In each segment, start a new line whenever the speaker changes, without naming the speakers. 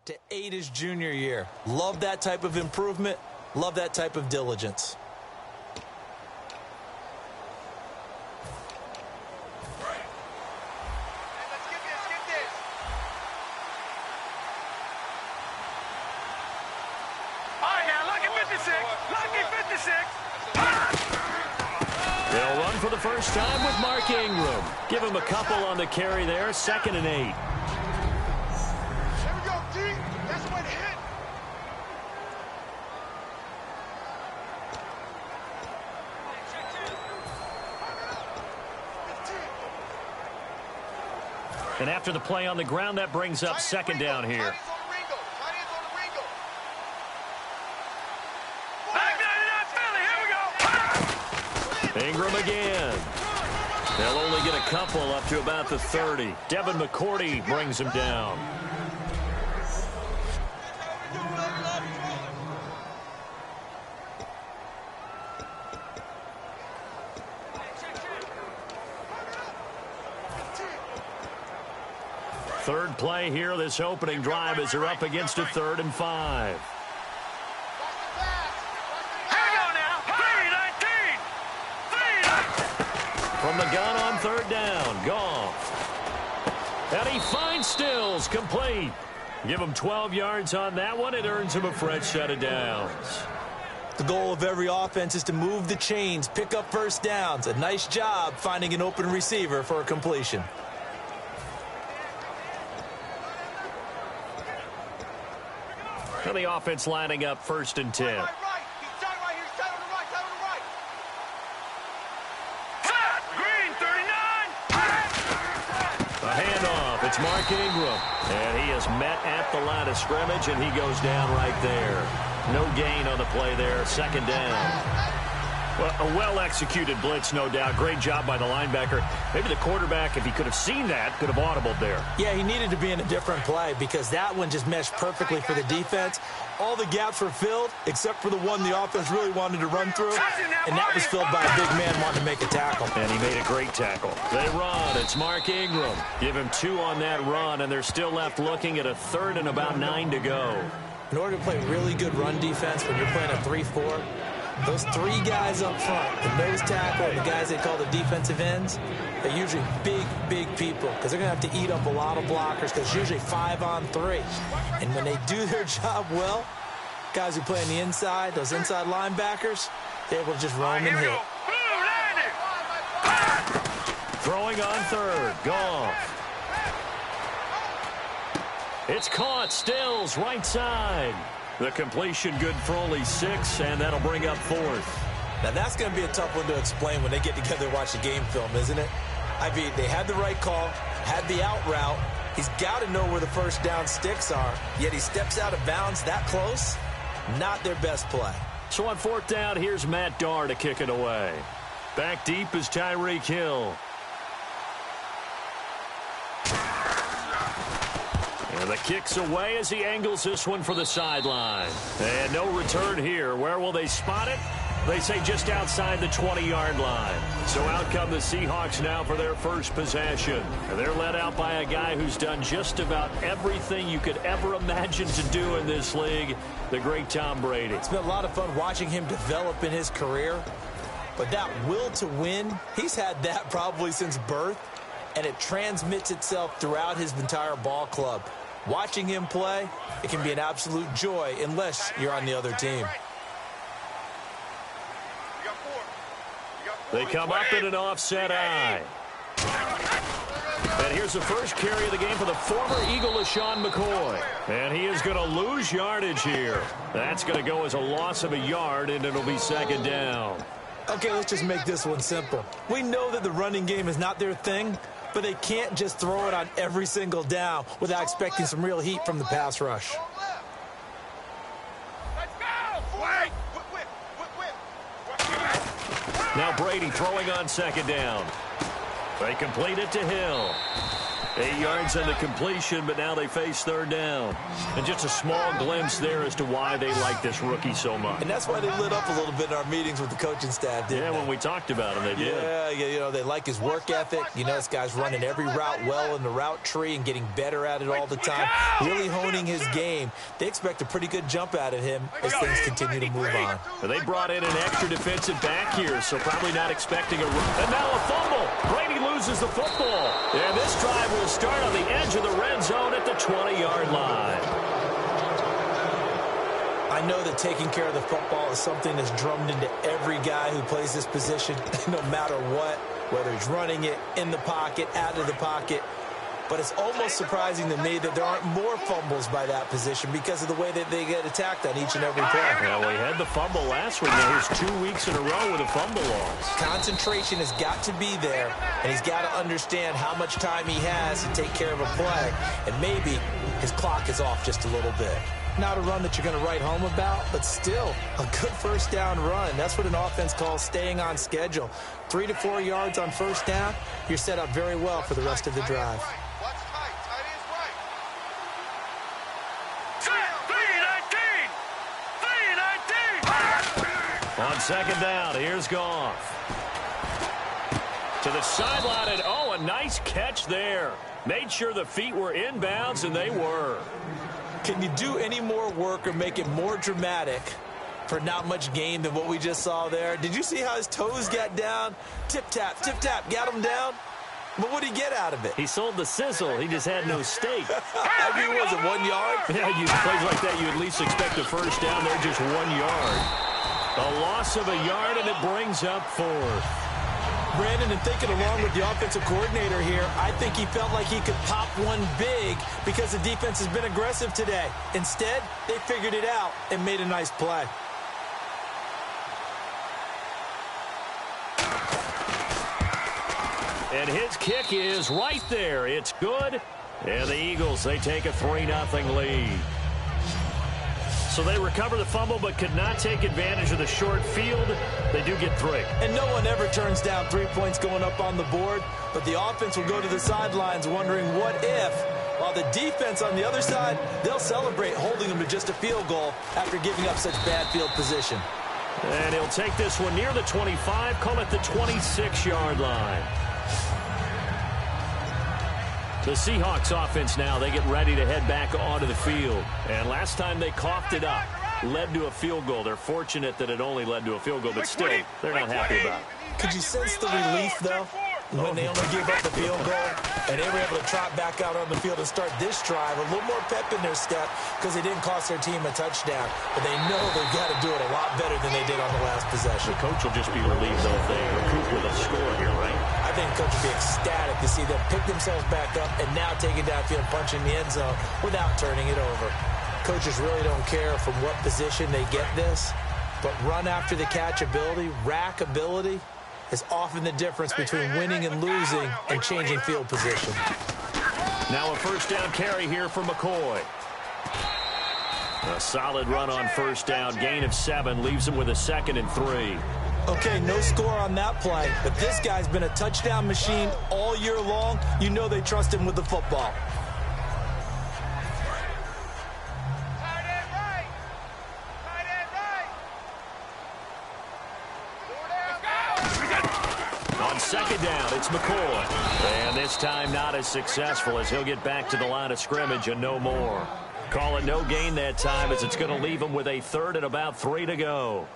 to 8 his junior year. Love that type of improvement. Love that type of diligence.
They'll run for the first time with Mark Ingram. Give him a couple on the carry there, 2nd and 8.
There we go, D. That's the way to hit.
And after the play on the ground, that brings up 2nd down here. Ingram again. They'll only get a couple up to about the 30. Devin McCourty brings him down. Third play here, this opening drive as they're up against a 3rd and 5. From the gun on 3rd down, Goff. And he finds Stills, complete. Give him 12 yards on that one. It earns him a fresh set of downs.
The goal of every offense is to move the chains, pick up first downs. A nice job finding an open receiver for a completion.
So the offense lining up 1st and 10. It's Mark Ingram, and he is met at the line of scrimmage, and he goes down right there. No gain on the play there, 2nd down. Well, a well-executed blitz, no doubt. Great job by the linebacker. Maybe the quarterback, if he could have seen that, could have audibled there.
Yeah, he needed to be in a different play because that one just meshed perfectly for the defense. All the gaps were filled except for the one the offense really wanted to run through, and that was filled by a big man wanting to make a tackle.
And he made a great tackle. They run. It's Mark Ingram. Give him 2 on that run, and they're still left looking at a 3rd and about 9 to go.
In order to play really good run defense when you're playing a 3-4, those 3 guys up front, the nose tackle and the guys they call the defensive ends, they're usually big people because they're going to have to eat up a lot of blockers because it's usually 5 on 3. And when they do their job well, guys who play on the inside, those inside linebackers, they're able to just roam and hit.
Throwing on 3rd, Goff. It's caught, Stills, right side. The completion good for only 6, and that'll bring up 4th.
Now, that's going to be a tough one to explain when they get together and watch the game film, isn't it? I mean, they had the right call, had the out route. He's got to know where the first down sticks are, yet he steps out of bounds that close. Not their best play.
So on 4th down, here's Matt Darr to kick it away. Back deep is Tyreek Hill. And the kick's away as he angles this one for the sideline. And no return here. Where will they spot it? They say just outside the 20-yard line. So out come the Seahawks now for their first possession. And they're led out by a guy who's done just about everything you could ever imagine to do in this league, the great Tom Brady.
It's been a lot of fun watching him develop in his career. But that will to win, he's had that probably since birth. And it transmits itself throughout his entire ball club. Watching him play, it can be an absolute joy unless you're on the other team.
They come up in an offset eye. And here's the first carry of the game for the former Eagle, LaShawn McCoy. And he is going to lose yardage here. That's going to go as a loss of a yard, and it'll be 2nd down.
Okay, let's just make this one simple. We know that the running game is not their thing, but they can't just throw it on every single down without expecting some real heat from the pass rush.
Now Brady throwing on 2nd down. They complete it to Hill. 8 yards on the completion, but now they face third down. And just a small glimpse there as to why they like this rookie so much.
And that's why they lit up a little bit in our meetings with the coaching staff, didn't they?
When we talked about him, they did.
Yeah, you know, they like his work ethic. You know, this guy's running every route well in the route tree and getting better at it all the time, really honing his game. They expect a pretty good jump out of him as things continue to move on.
Well, they brought in an extra defensive back here, so probably not expecting a run. And now a fumble. Brady loses the football. And this drive will start on the edge of the red zone at the 20-yard line.
I know that taking care of the football is something that's drummed into every guy who plays this position, no matter what, whether he's running it, in the pocket, out of the pocket. But it's almost surprising to me that there aren't more fumbles by that position because of the way that they get attacked on each and every play.
Well, we had the fumble last week. Now here's 2 weeks in a row with a fumble loss.
Concentration has got to be there, and he's got to understand how much time he has to take care of a play. And maybe his clock is off just a little bit. Not a run that you're going to write home about, but still a good first down run. That's what an offense calls staying on schedule. 3 to 4 yards on first down, you're set up very well for the rest of the drive.
On second down, here's Goff. To the sideline, and a nice catch there. Made sure the feet were inbounds, and they were.
Can you do any more work or make it more dramatic for not much gain than what we just saw there? Did you see how his toes got down? Tip-tap, got him down. But what did he get out of it?
He sold the sizzle. He just had no steak.
I mean, was it 1 yard?
Yeah, plays like that, you at least expect a first down. They're just 1 yard. A loss of a yard, and it brings up fourth.
Brandon, and thinking along with the offensive coordinator here, I think he felt like he could pop one big because the defense has been aggressive today. Instead, they figured it out and made a nice play.
And his kick is right there. It's good. And the Eagles, they take a 3-0 lead. So they recover the fumble but could not take advantage of the short field. They do get 3.
And no one ever turns down 3 points going up on the board, but the offense will go to the sidelines wondering what if, while the defense on the other side, they'll celebrate holding them to just a field goal after giving up such bad field position.
And he'll take this one near the 25, call it the 26-yard line. The Seahawks offense now, they get ready to head back onto the field. And last time they coughed it up, led to a field goal. They're fortunate that it only led to a field goal, but still, they're not happy about it.
Could you sense the relief, though, when they only gave up the field goal and they were able to trot back out on the field and start this drive? A little more pep in their step because they didn't cost their team a touchdown. But they know they've got to do it a lot better than they did on the last possession.
The coach will just be relieved, though, if they recoup with a score here, right?
I think the coach would be ecstatic to see them pick themselves back up and now take it downfield, punching the end zone without turning it over. Coaches really don't care from what position they get this, but run after the catch ability, rack ability, is often the difference between winning and losing and changing field position.
Now a first down carry here for McCoy. A solid run on first down. Gain of 7 leaves him with a 2nd and 3.
Okay, no score on that play, but this guy's been a touchdown machine all year long. You know they trust him with the football.
On second down, it's McCoy. And this time not as successful as he'll get back to the line of scrimmage and no more. Call it no gain that time as it's going to leave him with a 3rd and about 3 to go.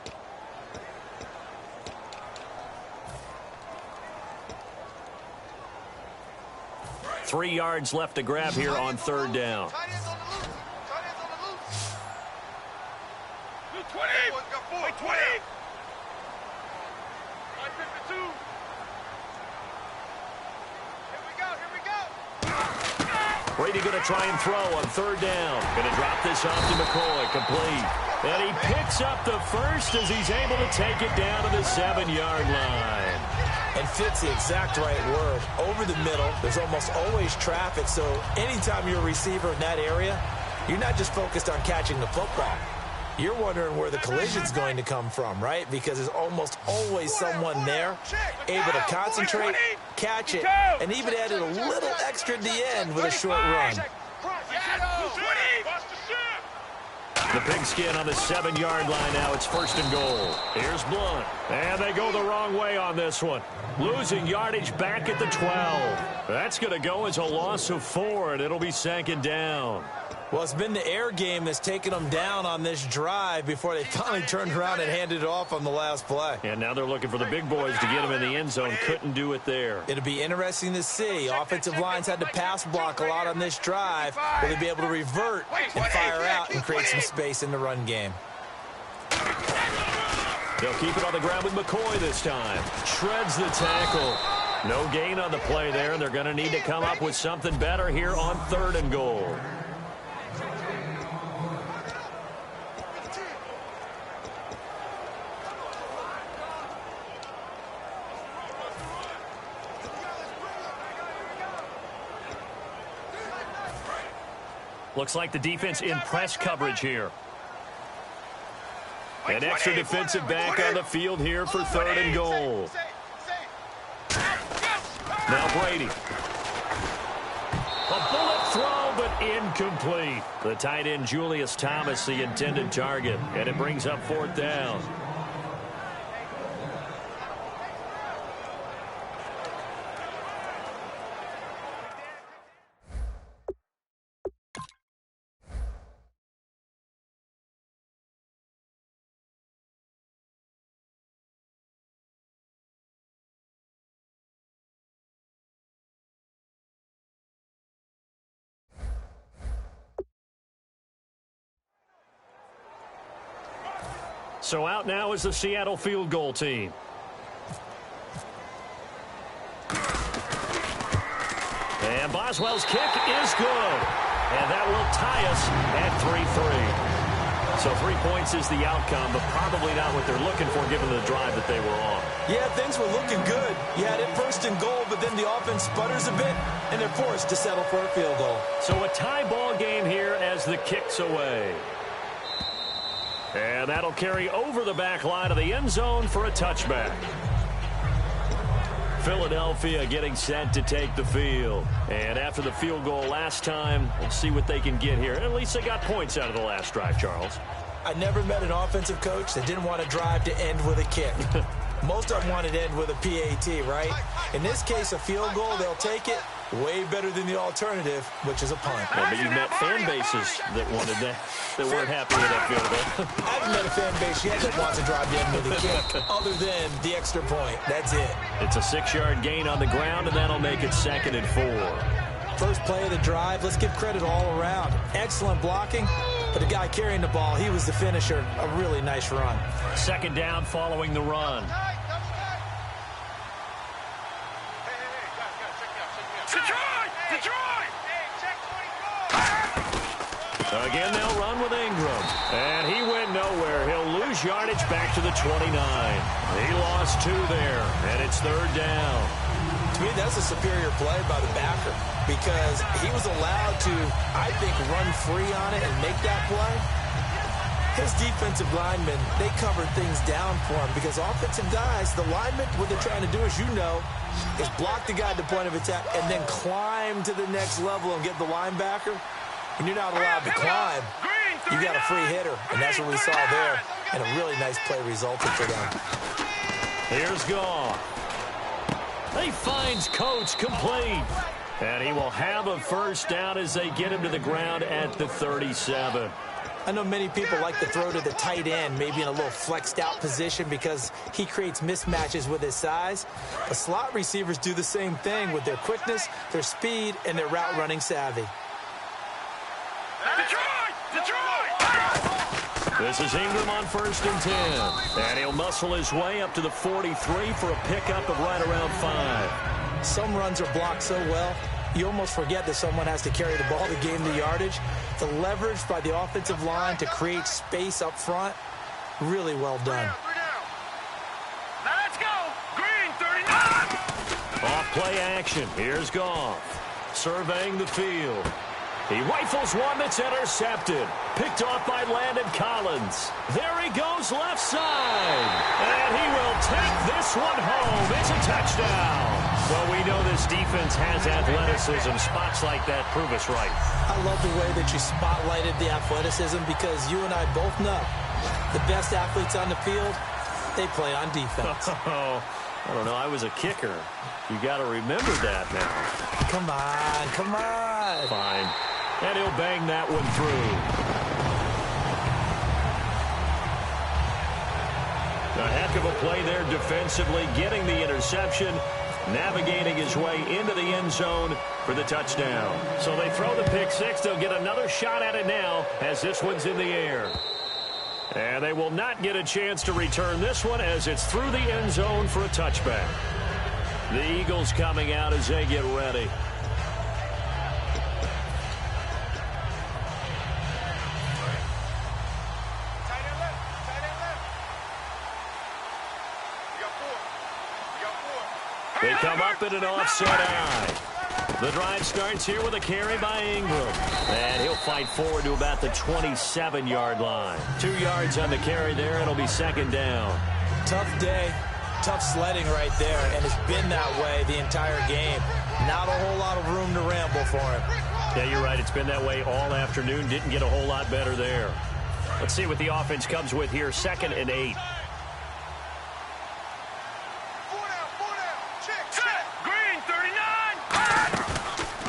Three yards left to grab here on third down. Brady going to try and throw on third down. Going to drop this off to McCoy. Complete. And he picks up the first as he's able to take it down to the 7-yard line.
And fits the exact right word. Over the middle, there's almost always traffic, so anytime you're a receiver in that area, you're not just focused on catching the football. You're wondering where the collision's going to come from, right? Because there's almost always someone there able to concentrate, catch it, and even added a little extra at the end with a short run.
The pigskin on the 7-yard line now. It's 1st and goal. Here's Blunt. And they go the wrong way on this one. Losing yardage back at the 12. That's going to go as a loss of 4, and it'll be 2nd down.
Well, it's been the air game that's taken them down on this drive before they finally turned around and handed it off on the last play.
And now they're looking for the big boys to get them in the end zone. Couldn't do it there.
It'll be interesting to see. Offensive lines had to pass block a lot on this drive. Will they be able to revert and fire out and create some space in the run game?
They'll keep it on the ground with McCoy this time. Shreds the tackle. No gain on the play there, and they're going to need to come up with something better here on 3rd and goal. Looks like the defense in press coverage here. An extra defensive back on the field here for 3rd and goal. Now Brady. A bullet throw, but incomplete. The tight end Julius Thomas, the intended target, and it brings up 4th down. So out now is the Seattle field goal team. And Boswell's kick is good. And that will tie us at 3-3. So 3 points is the outcome, but probably not what they're looking for given the drive that they were on.
Yeah, things were looking good. You had it 1st and goal, but then the offense sputters a bit, and they're forced to settle for a field goal.
So a tie ball game here as the kick's away. And that'll carry over the back line of the end zone for a touchback. Philadelphia getting set to take the field. And after the field goal last time, we'll see what they can get here. At least they got points out of the last drive, Charles.
I never met an offensive coach that didn't want to drive to end with a kick. Most of them wanted to end with a PAT, right? In this case, a field goal, they'll take it. Way better than the alternative, which is a punt.
Well, but you met fan bases that wanted that weren't happy with that field goal.
I haven't met a fan base yet that wants to drive the end with a kick, other than the extra point. That's it.
It's a 6-yard gain on the ground, and that'll make it 2nd and 4.
First play of the drive, let's give credit all around. Excellent blocking, but the guy carrying the ball, he was the finisher. A really nice run.
2nd down following the run. Again, they'll run with Ingram. And he went nowhere. He'll lose yardage back to the 29. He lost 2 there, and it's 3rd down.
To me, that's a superior play by the backer because he was allowed to, I think, run free on it and make that play. His defensive linemen, they covered things down for him because offensive guys, the linemen, what they're trying to do, as you know, is block the guy at the point of attack and then climb to the next level and get the linebacker. When you're not allowed to climb, you got a free hitter, and that's what we saw there. And a really nice play resulted for them.
Here's Goff. He finds Coates complete. And he will have a 1st down as they get him to the ground at the 37.
I know many people like to throw to the tight end, maybe in a little flexed out position because he creates mismatches with his size. But slot receivers do the same thing with their quickness, their speed, and their route running savvy.
This is Ingram on 1st and 10. And he'll muscle his way up to the 43 for a pickup of right around 5.
Some runs are blocked so well, you almost forget that someone has to carry the ball to gain the yardage. The leverage by the offensive line to create space up front, really well done.
Now let's go. Green, 39.
Off play action. Here's Goff. Surveying the field. He rifles one that's intercepted. Picked off by Landon Collins. There he goes left side. And he will take this one home. It's a touchdown. Well, we know this defense has athleticism. Spots like that prove us right.
I love the way that you spotlighted the athleticism because you and I both know the best athletes on the field, they play on defense.
Oh, I don't know. I was a kicker. You got to remember that now.
Come on, come on.
Fine. And he'll bang that one through. A heck of a play there defensively, getting the interception, navigating his way into the end zone for the touchdown. So they throw the pick six. They'll get another shot at it now as this one's in the air. And they will not get a chance to return this one as it's through the end zone for a touchback. The Eagles coming out as they get ready. They come up in an offset eye. The drive starts here with a carry by Ingram. And he'll fight forward to about the 27-yard line. 2 yards on the carry there. It'll be second down.
Tough day, tough sledding right there, and it's been that way the entire game. Not a whole lot of room to ramble for him.
Yeah, you're right. It's been that way all afternoon. Didn't get a whole lot better there. Let's see what the offense comes with here. 2nd and 8.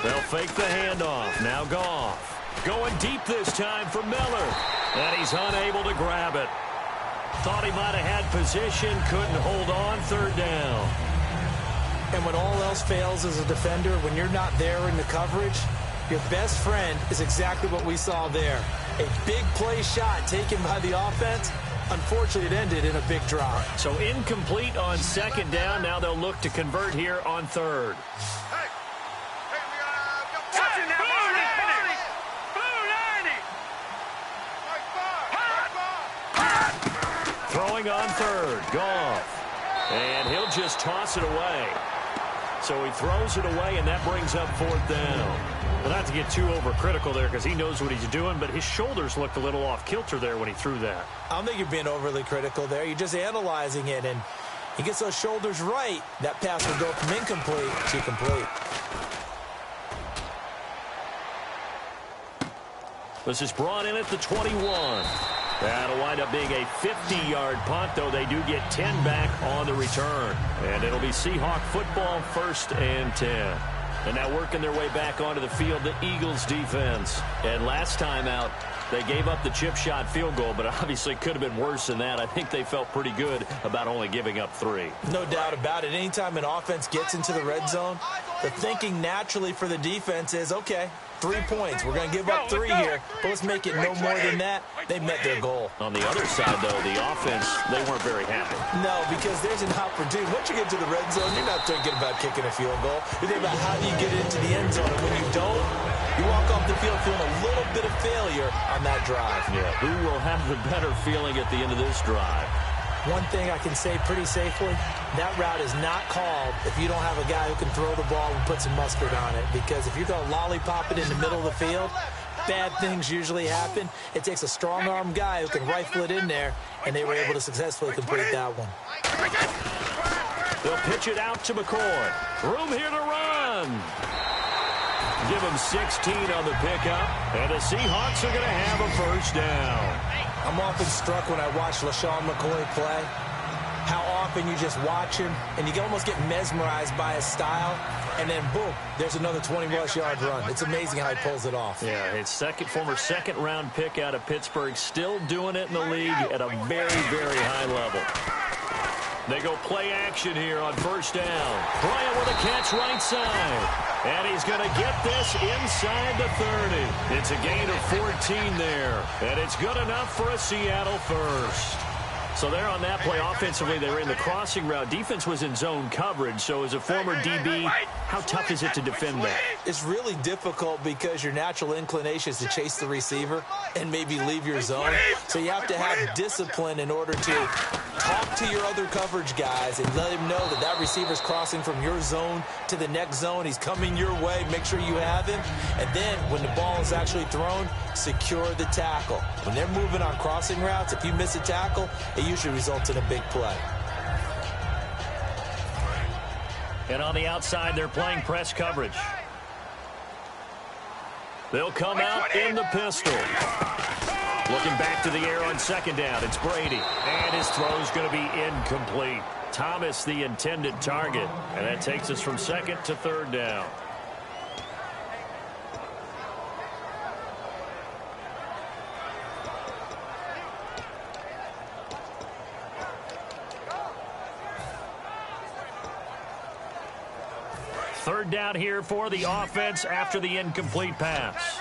They'll fake the handoff. Now Goff. Going deep this time for Miller. And he's unable to grab it. Thought he might have had position. Couldn't hold on. 3rd down.
And when all else fails as a defender, when you're not there in the coverage, your best friend is exactly what we saw there. A big play shot taken by the offense. Unfortunately, it ended in a big drop.
So incomplete on 2nd down. Now they'll look to convert here on 3rd. Throwing on 3rd, Goff. And he'll just toss it away. So he throws it away, and that brings up 4th down. Well, not to get too overcritical there because he knows what he's doing, but his shoulders looked a little off kilter there when he threw that.
I don't think you're being overly critical there. You're just analyzing it, and he gets those shoulders right. That pass will go from incomplete to complete.
This is brought in at the 21. That'll wind up being a 50-yard punt, though they do get 10 back on the return. And it'll be Seahawk football, 1st and 10. And now working their way back onto the field, the Eagles defense. And last time out, they gave up the chip shot field goal, but obviously could have been worse than that. I think they felt pretty good about only giving up 3.
No doubt about it. Anytime an offense gets into the red zone, the thinking naturally for the defense is, okay, 3 points. We're going to give up 3 here, but let's make it no more than that. They met their goal.
On the other side, though, the offense, they weren't very happy.
No, because there's an opportunity. Once you get to the red zone, you're not thinking about kicking a field goal. You're thinking about how do you get into the end zone. And when you don't, you walk off the field feeling a little bit of failure on that drive.
Yeah, who will have the better feeling at the end of this drive?
One thing I can say pretty safely, that route is not called if you don't have a guy who can throw the ball and put some mustard on it. Because if you're going to lollipop it in the middle of the field, bad things usually happen. It takes a strong-arm guy who can rifle it in there, and they were able to successfully complete that one.
They'll pitch it out to McCoy. Room here to run. Give him 16 on the pickup, and the Seahawks are going to have a 1st down.
I'm often struck when I watch LaShawn McCoy play, how often you just watch him, and you can almost get mesmerized by his style, and then, boom, there's another 20-plus yard run. It's amazing how he pulls it off.
Yeah, his former second-round pick out of Pittsburgh, still doing it in the league at a very, very high level. They go play action here on 1st down. Bryant with a catch right side. And he's going to get this inside the 30. It's a gain of 14 there. And it's good enough for a Seattle 1st. So there on that play, offensively, they were in the crossing route. Defense was in zone coverage. So as a former DB, how tough is it to defend that?
It's really difficult because your natural inclination is to chase the receiver and maybe leave your zone. So you have to have discipline in order to talk to your other coverage guys and let him know that that receiver's crossing from your zone to the next zone. He's coming your way. Make sure you have him. And then when the ball is actually thrown, secure the tackle. When they're moving on crossing routes, if you miss a tackle, it usually results in a big play.
And on the outside, they're playing press coverage. They'll come out in the pistol. Looking back to the air on second down. It's Brady. And his throw's going to be incomplete. Thomas, the intended target. And that takes us from second to third down. Third down here for the offense after the incomplete pass.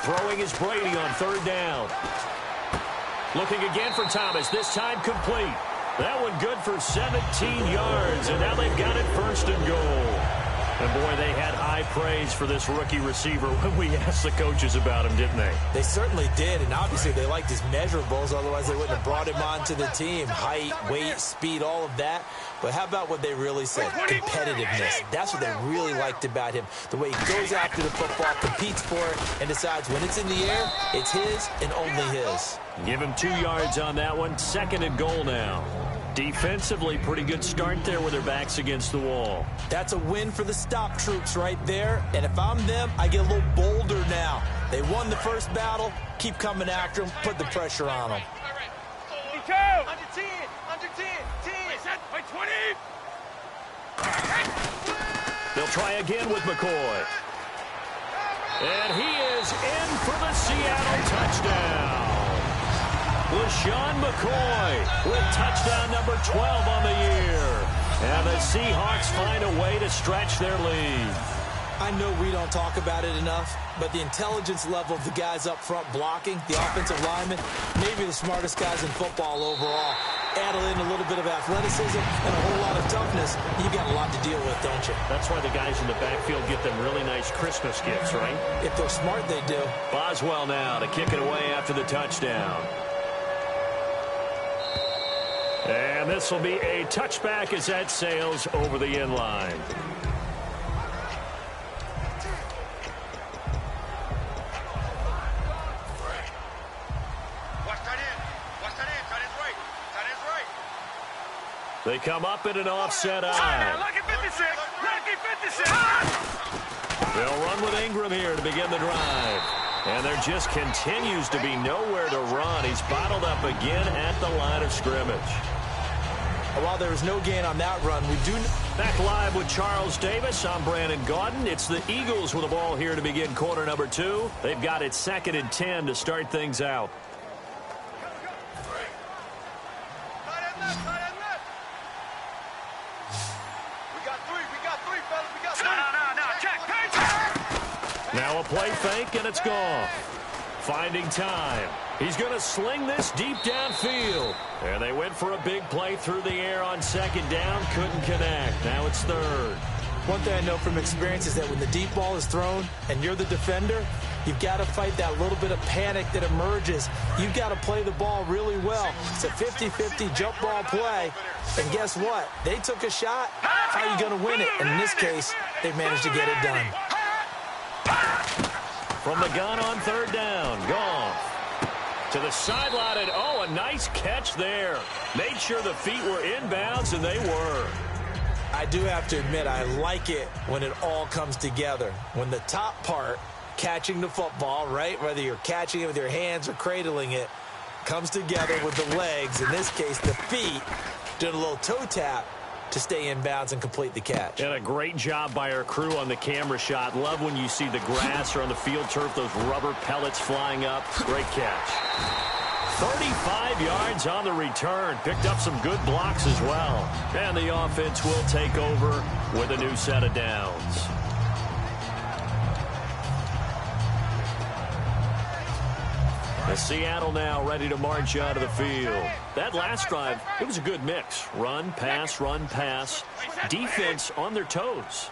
Throwing is Brady on third down. Looking again for Thomas, this time complete. That one good for 17 yards, and now they've got it first and goal. And, boy, they had high praise for this rookie receiver when we asked the coaches about him, didn't they?
They certainly did, and obviously they liked his measurables. Otherwise, they wouldn't have brought him onto the team. Height, weight, speed, all of that. But how about what they really said? Competitiveness. That's what they really liked about him. The way he goes after the football, competes for it, and decides when it's in the air, it's his and only his.
Give him 2 yards on that one. Second and goal now. Defensively, pretty good start there with their backs against the wall.
That's a win for the stop troops right there. And if I'm them, I get a little bolder now. They won the first battle. Keep coming after them. Put the pressure on them.
Under 10. Under 10. 10. By 20.
They'll try again with McCoy. And he is in for the Seattle touchdown. LaShawn McCoy with touchdown number 12 on the year. And the Seahawks find a way to stretch their lead.
I know we don't talk about it enough, but the intelligence level of the guys up front blocking, the offensive linemen, maybe the smartest guys in football overall. Add in a little bit of athleticism and a whole lot of toughness, you got a lot to deal with, don't you?
That's why the guys in the backfield get them really nice Christmas gifts, right?
If they're smart, they do.
Boswell now to kick it away after the touchdown. And this will be a touchback as that sails over the end line. They come up in an offset eye.
Lucky 56. Lucky 56.
They'll run with Ingram here to begin the drive. And there just continues to be nowhere to run. He's bottled up again at the line of scrimmage.
While there was no gain on that run, we do...
Back live with Charles Davis. I'm Brandon Gaudin. It's the Eagles with the ball here to begin quarter number 2. They've got it 2nd and 10 to start things out. Now a play fake, and it's gone. Finding time. He's going to sling this deep downfield. And they went for a big play through the air on second down. Couldn't connect. Now it's third.
One thing I know from experience is that when the deep ball is thrown and you're the defender, you've got to fight that little bit of panic that emerges. You've got to play the ball really well. It's a 50-50 jump ball play. And guess what? They took a shot. How are you going to win it? And in this case, they've managed to get it done.
From the gun on third down. Goff to the sideline, and oh, a nice catch there. Made sure the feet were inbounds, and they were.
I do have to admit, I like it when it all comes together. When the top part, catching the football, right, whether you're catching it with your hands or cradling it, comes together with the legs, in this case the feet, doing a little toe tap to stay in bounds and complete the catch.
And a great job by our crew on the camera shot. Love when you see the grass or on the field turf, those rubber pellets flying up. Great catch. 35 yards on the return. Picked up some good blocks as well. And the offense will take over with a new set of downs. Seattle now ready to march out of the field. That last drive, it was a good mix. Run, pass, defense on their toes.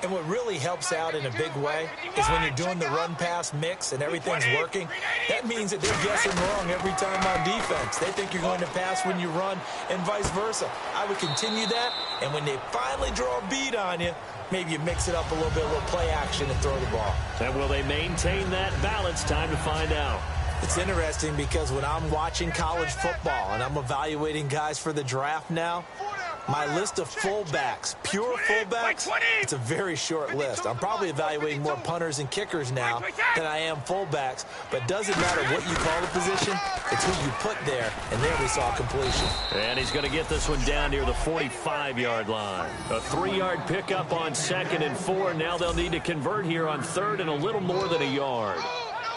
And what really helps out in a big way is when you're doing the run-pass mix and everything's working, that means that they're guessing wrong every time on defense. They think you're going to pass when you run and vice versa. I would continue that, and when they finally draw a beat on you, maybe you mix it up a little bit, a little play action and throw the ball.
And will they maintain that balance? Time to find out.
It's interesting because when I'm watching college football and I'm evaluating guys for the draft now, my list of fullbacks, pure fullbacks, it's a very short list. I'm probably evaluating more punters and kickers now than I am fullbacks, but it doesn't matter what you call the position, it's who you put there, and there we saw completion.
And he's going to get this one down near the 45-yard line. A 3-yard pickup on 2nd and 4. Now they'll need to convert here on 3rd and a little more than a yard.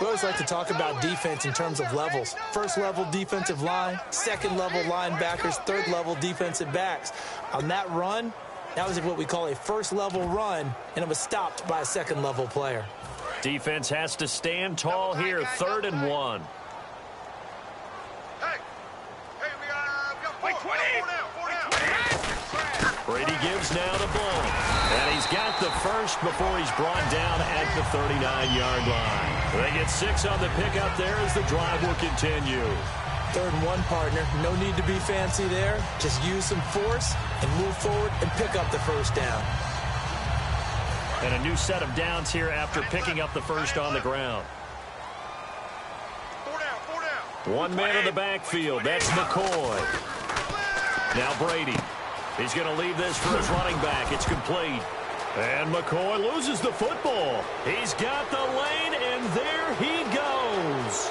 We always like to talk about defense in terms of levels. First level defensive line, second level linebackers, third level defensive backs. On that run, that was what we call a first level run, and it was stopped by a second level player.
Defense has to stand tall here, 3rd and 1. Brady gives now to Blount. And he's got the first before he's brought down at the 39-yard line. They get 6 on the pickup there as the drive will continue.
3rd and 1, partner. No need to be fancy there. Just use some force and move forward and pick up the first down.
And a new set of downs here after picking up the first on the ground.
4 down.
1 man in the backfield. That's McCoy. Now Brady. He's going to leave this for his running back. It's complete. And McCoy loses the football. He's got the lane, and there he goes.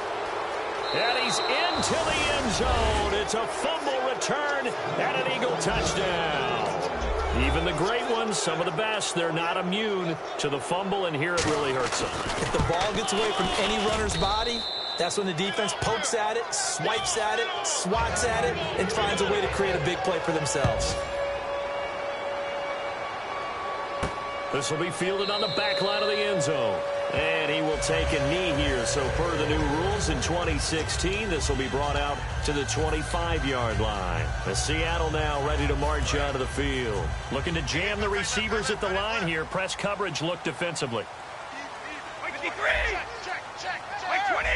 And he's into the end zone. It's a fumble return and an Eagle touchdown. Even the great ones, some of the best, they're not immune to the fumble, and here it really hurts them.
If the ball gets away from any runner's body, that's when the defense pokes at it, swipes at it, swats at it, and finds a way to create a big play for themselves.
This will be fielded on the back line of the end zone. And he will take a knee here. So per the new rules in 2016, this will be brought out to the 25-yard line. The Seattle now ready to march out of the field. Looking to jam the receivers at the line here. Press coverage look defensively.
53. Check. 20.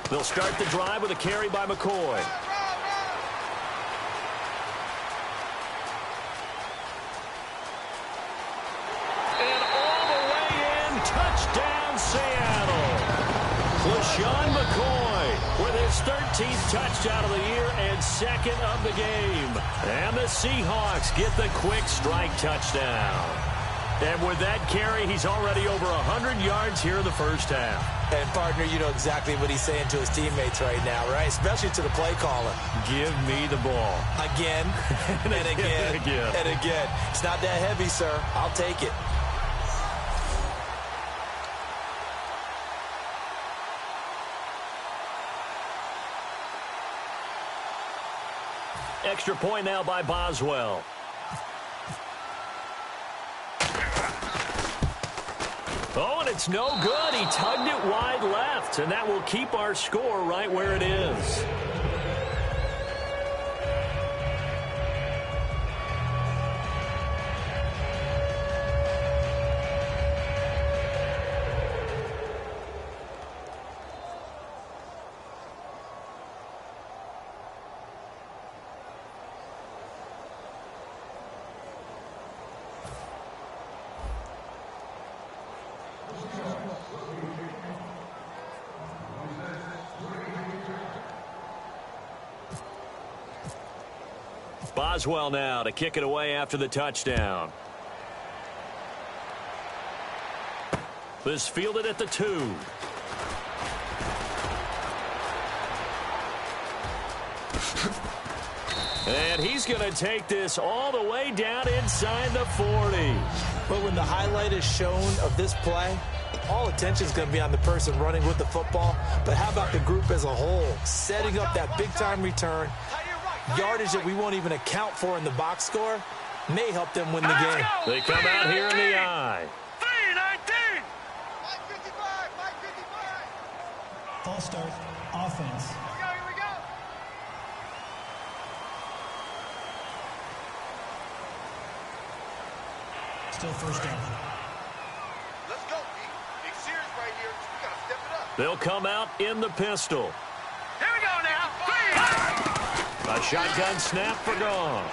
They'll start the drive with a carry by McCoy. Touchdown, Seattle. LaShawn McCoy with his 13th touchdown of the year and 2nd of the game. And the Seahawks get the quick strike touchdown. And with that carry, he's already over 100 yards here in the first half.
And, partner, you know exactly what he's saying to his teammates right now, right? Especially to the play caller.
Give me the ball.
Again, and again, and again. It's not that heavy, sir. I'll take it.
Extra point now by Boswell. Oh, and it's no good. He tugged it wide left, and that will keep our score right where it is. Boswell now to kick it away after the touchdown. This fielded at the 2. And he's going to take this all the way down inside the 40.
But when the highlight is shown of this play, all attention is going to be on the person running with the football. But how about the group as a whole, setting up that big-time return, yardage that we won't even account for in the box score, may help them win the game.
They come out here in the eye.
3-19.
False start, offense.
Here we go.
Still first down.
Let's go, Pete. Big series right here. We got to step it up.
They'll come out in the pistol.
Here we go now. 3.
A shotgun snap for Goff.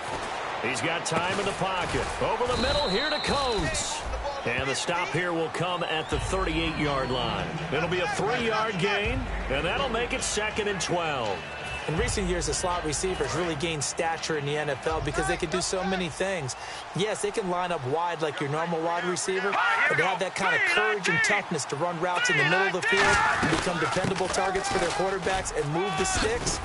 He's got time in the pocket. Over the middle here to Coates. And the stop here will come at the 38-yard line. It'll be a 3-yard gain, and that'll make it 2nd and 12.
In recent years, the slot receivers really gained stature in the NFL because they can do so many things. Yes, they can line up wide like your normal wide receiver, but they have that kind of courage and toughness to run routes in the middle of the field and become dependable targets for their quarterbacks and move the sticks.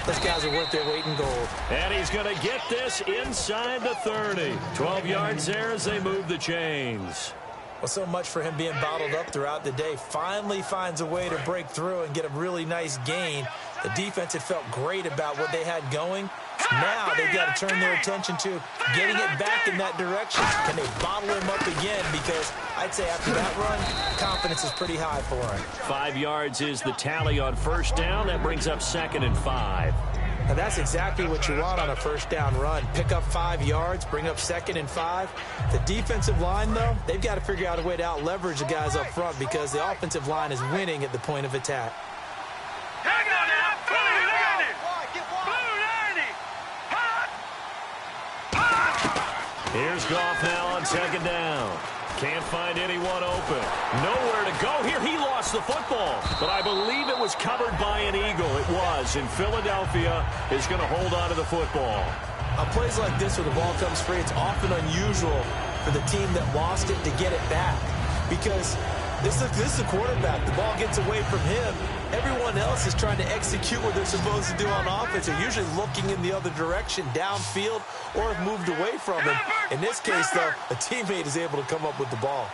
Those guys are worth their weight in gold.
And he's going to get this inside the 30. 12 yards there as they move the chains.
Well, so much for him being bottled up throughout the day. Finally finds a way to break through and get a really nice gain. The defense had felt great about what they had going. Now they've got to turn their attention to getting it back in that direction. Can they bottle him up again? Because I'd say after that run, confidence is pretty high for him.
5 yards is the tally on first down. That brings up 2nd and 5.
Now that's exactly what you want on a first down run. Pick up 5 yards, bring up 2nd and 5. The defensive line, though, they've got to figure out a way to out-leverage the guys up front because the offensive line is winning at the point of attack.
Hang on now.
Here's Goff now on 2nd down. Can't find anyone open. Nowhere to go here. He lost the football, but I believe it was covered by an Eagle. It was, and Philadelphia is going to hold on to the football.
On plays like this where the ball comes free, it's often unusual for the team that lost it to get it back because this is the quarterback. The ball gets away from him. Everyone else is trying to execute what they're supposed to do on offense. They're usually looking in the other direction, downfield, or have moved away from him. In this case, though, a teammate is able to come up with the ball.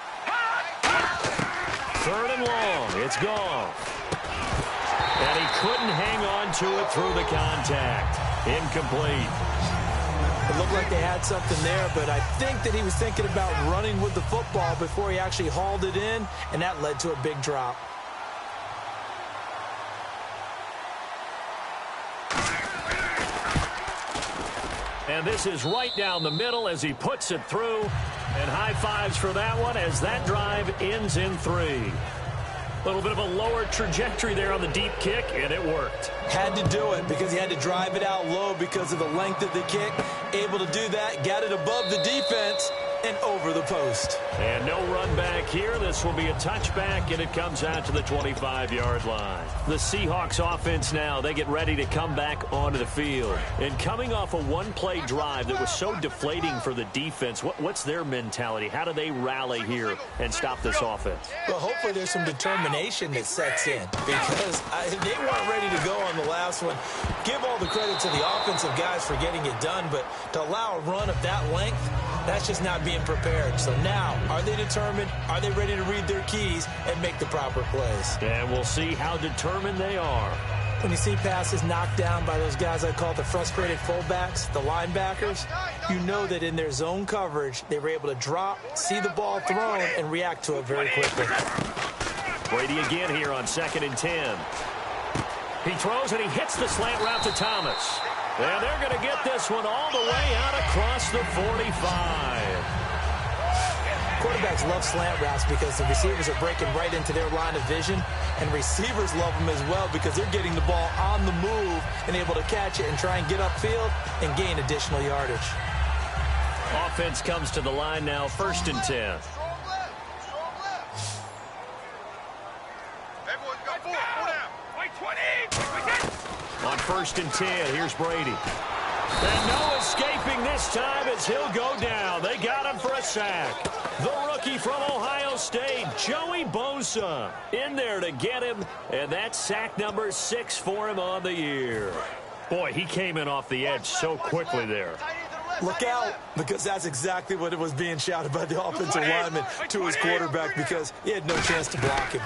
3rd and long. It's gone. And he couldn't hang on to it through the contact. Incomplete.
It looked like they had something there, but I think that he was thinking about running with the football before he actually hauled it in, and that led to a big drop.
And this is right down the middle as he puts it through. And high fives for that one as that drive ends in 3. A little bit of a lower trajectory there on the deep kick, and it worked.
Had to do it because he had to drive it out low because of the length of the kick. Able to do that, got it above the defense and over the post.
And no run back here. This will be a touchback, and it comes out to the 25-yard line. The Seahawks offense now, they get ready to come back onto the field. And coming off a one-play drive that was so deflating for the defense, what's their mentality? How do they rally here and stop this offense?
Well, hopefully there's some determination that sets in because they weren't ready to go on the last one. Give all the credit to the offensive guys for getting it done, but to allow a run of that length, that's just not being prepared. So now, are they determined? Are they ready to read their keys and make the proper plays?
And we'll see how determined they are.
When you see passes knocked down by those guys I call the frustrated fullbacks, the linebackers, you know that in their zone coverage, they were able to drop, see the ball thrown, and react to it very quickly.
Brady again here on 2nd and 10. He throws and he hits the slant route to Thomas. And they're going to get this one all the way out across the 45.
Quarterbacks love slant routes because the receivers are breaking right into their line of vision, and receivers love them as well because they're getting the ball on the move and able to catch it and try and get upfield and gain additional yardage.
Offense comes to the line now, 1st and 10. On 1st and 10, here's Brady. And no escaping this time as he'll go down. They got him for a sack. The rookie from Ohio State, Joey Bosa, in there to get him. And that's sack number 6 for him on the year. Boy, he came in off the edge so quickly there.
Look out, because that's exactly what it was being shouted by the offensive lineman to his quarterback because he had no chance to block him.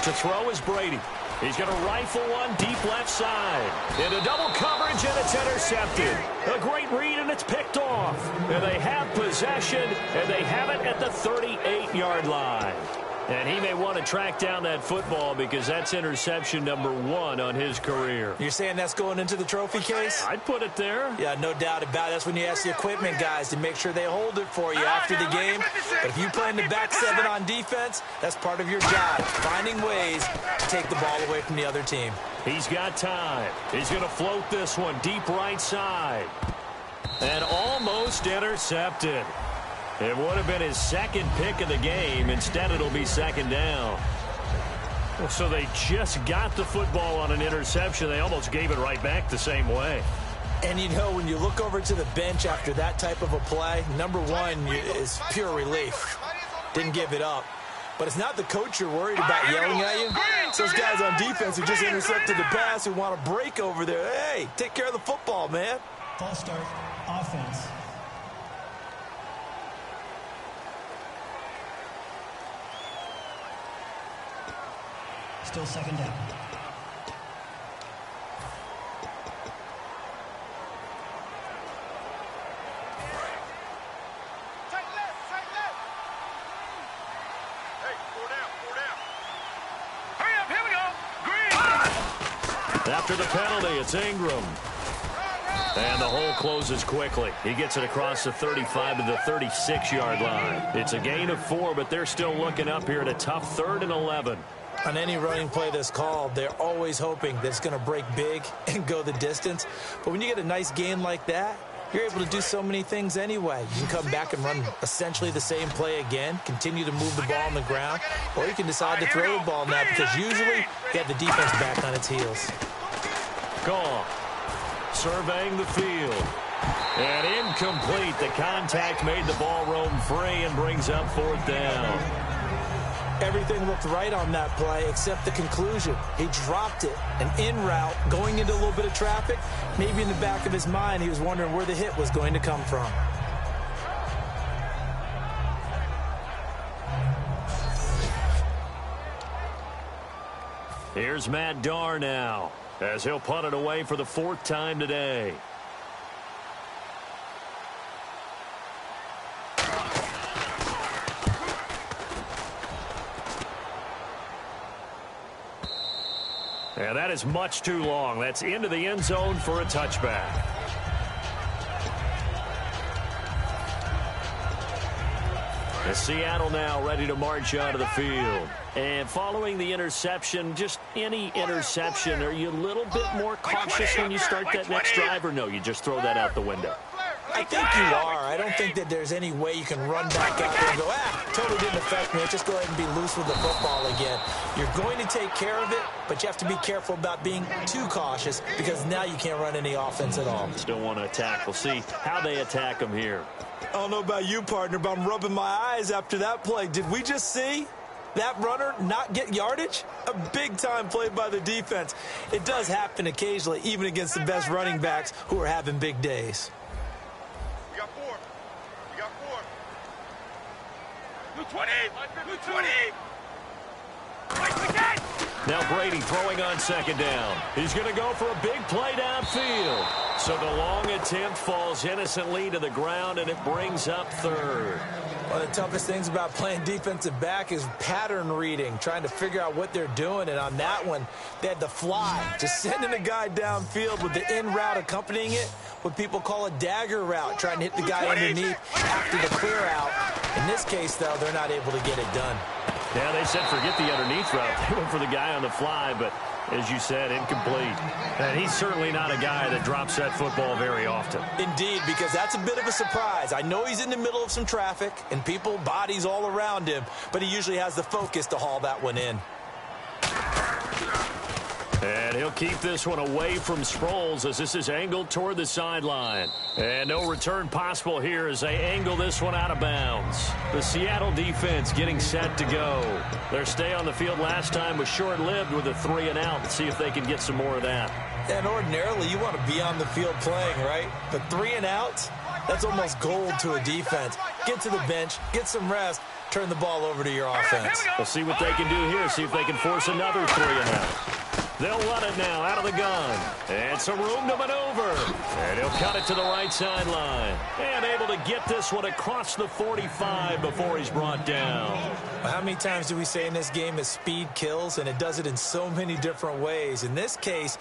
To throw is Brady. He's going to rifle one deep left side. Into double coverage, and it's intercepted. A great read, and it's picked off. And they have possession, and they have it at the 38-yard line. And he may want to track down that football because that's interception number 1 on his career.
You're saying that's going into the trophy case?
I'd put it there.
Yeah, no doubt about it. That's when you ask the equipment guys to make sure they hold it for you after the game. But if you play in the back 7 on defense, that's part of your job, finding ways to take the ball away from the other team.
He's got time. He's going to float this one deep right side. And almost intercepted. It would have been his second pick of the game. Instead, it'll be second down. Well, so they just got the football on an interception. They almost gave it right back the same way.
And, you know, when you look over to the bench after that type of a play, number one is pure relief. Didn't give it up. But it's not the coach you're worried about yelling at you. It's those guys on defense who just intercepted the pass who want to break over there. Hey, take care of the football, man.
False start, offense. Still second down.
After the penalty, it's Ingram. And the hole closes quickly. He gets it across the 35 to the 36-yard line. It's a gain of 4, but they're still looking up here at a tough 3rd and 11.
On any running play that's called, they're always hoping that it's going to break big and go the distance. But when you get a nice gain like that, you're able to do so many things anyway. You can come back and run essentially the same play again, continue to move the ball on the ground, or you can decide to throw the ball now because usually you have the defense back on its heels.
Goff surveying the field. And incomplete. The contact made the ball roam free and brings up 4th down.
Everything looked right on that play except the conclusion. He dropped it, an in route, going into a little bit of traffic. Maybe in the back of his mind, he was wondering where the hit was going to come from.
Here's Matt Darr now, as he'll punt it away for the 4th time today. And that is much too long. That's into the end zone for a touchback. And Seattle now ready to march out of the field. And following the interception, just any interception, are you a little bit more cautious when you start that next drive, or no, you just throw that out the window?
I think you are. I don't think that there's any way you can run back out there and go, totally didn't affect me. Just go ahead and be loose with the football again. You're going to take care of it, but you have to be careful about being too cautious because now you can't run any offense at all.
Still want to attack. We'll see how they attack them here.
I don't know about you, partner, but I'm rubbing my eyes after that play. Did we just see that runner not get yardage? A big-time play by the defense. It does happen occasionally, even against the best running backs who are having big days.
We got 4. We got 4. Blue 20. Blue 20.
Now Brady throwing on 2nd down. He's going to go for a big play downfield. So the long attempt falls innocently to the ground, and it brings up 3rd.
One of the toughest things about playing defensive back is pattern reading, trying to figure out what they're doing. And on that one, they had to fly, just sending a guy downfield with the in route accompanying it, what people call a dagger route, trying to hit the guy underneath after the clear out. In this case, though, they're not able to get it done.
Yeah, they said forget the underneath route. They went for the guy on the fly, but as you said, incomplete. And he's certainly not a guy that drops that football very often.
Indeed, because that's a bit of a surprise. I know he's in the middle of some traffic and people, bodies all around him, but he usually has the focus to haul that one in.
And he'll keep this one away from Sproles as this is angled toward the sideline. And no return possible here as they angle this one out of bounds. The Seattle defense getting set to go. Their stay on the field last time was short-lived with a 3 and out. Let's see if they can get some more of that.
And ordinarily, you want to be on the field playing, right? But 3 and outs, that's almost gold to a defense. Get to the bench, get some rest, turn the ball over to your offense.
We'll see what they can do here, see if they can force another 3 and out. They'll run it now out of the gun. And some room to maneuver. And he'll cut it to the right sideline. And able to get this one across the 45 before he's brought down.
How many times do we say in this game that speed kills? And it does it in so many different ways. In this case,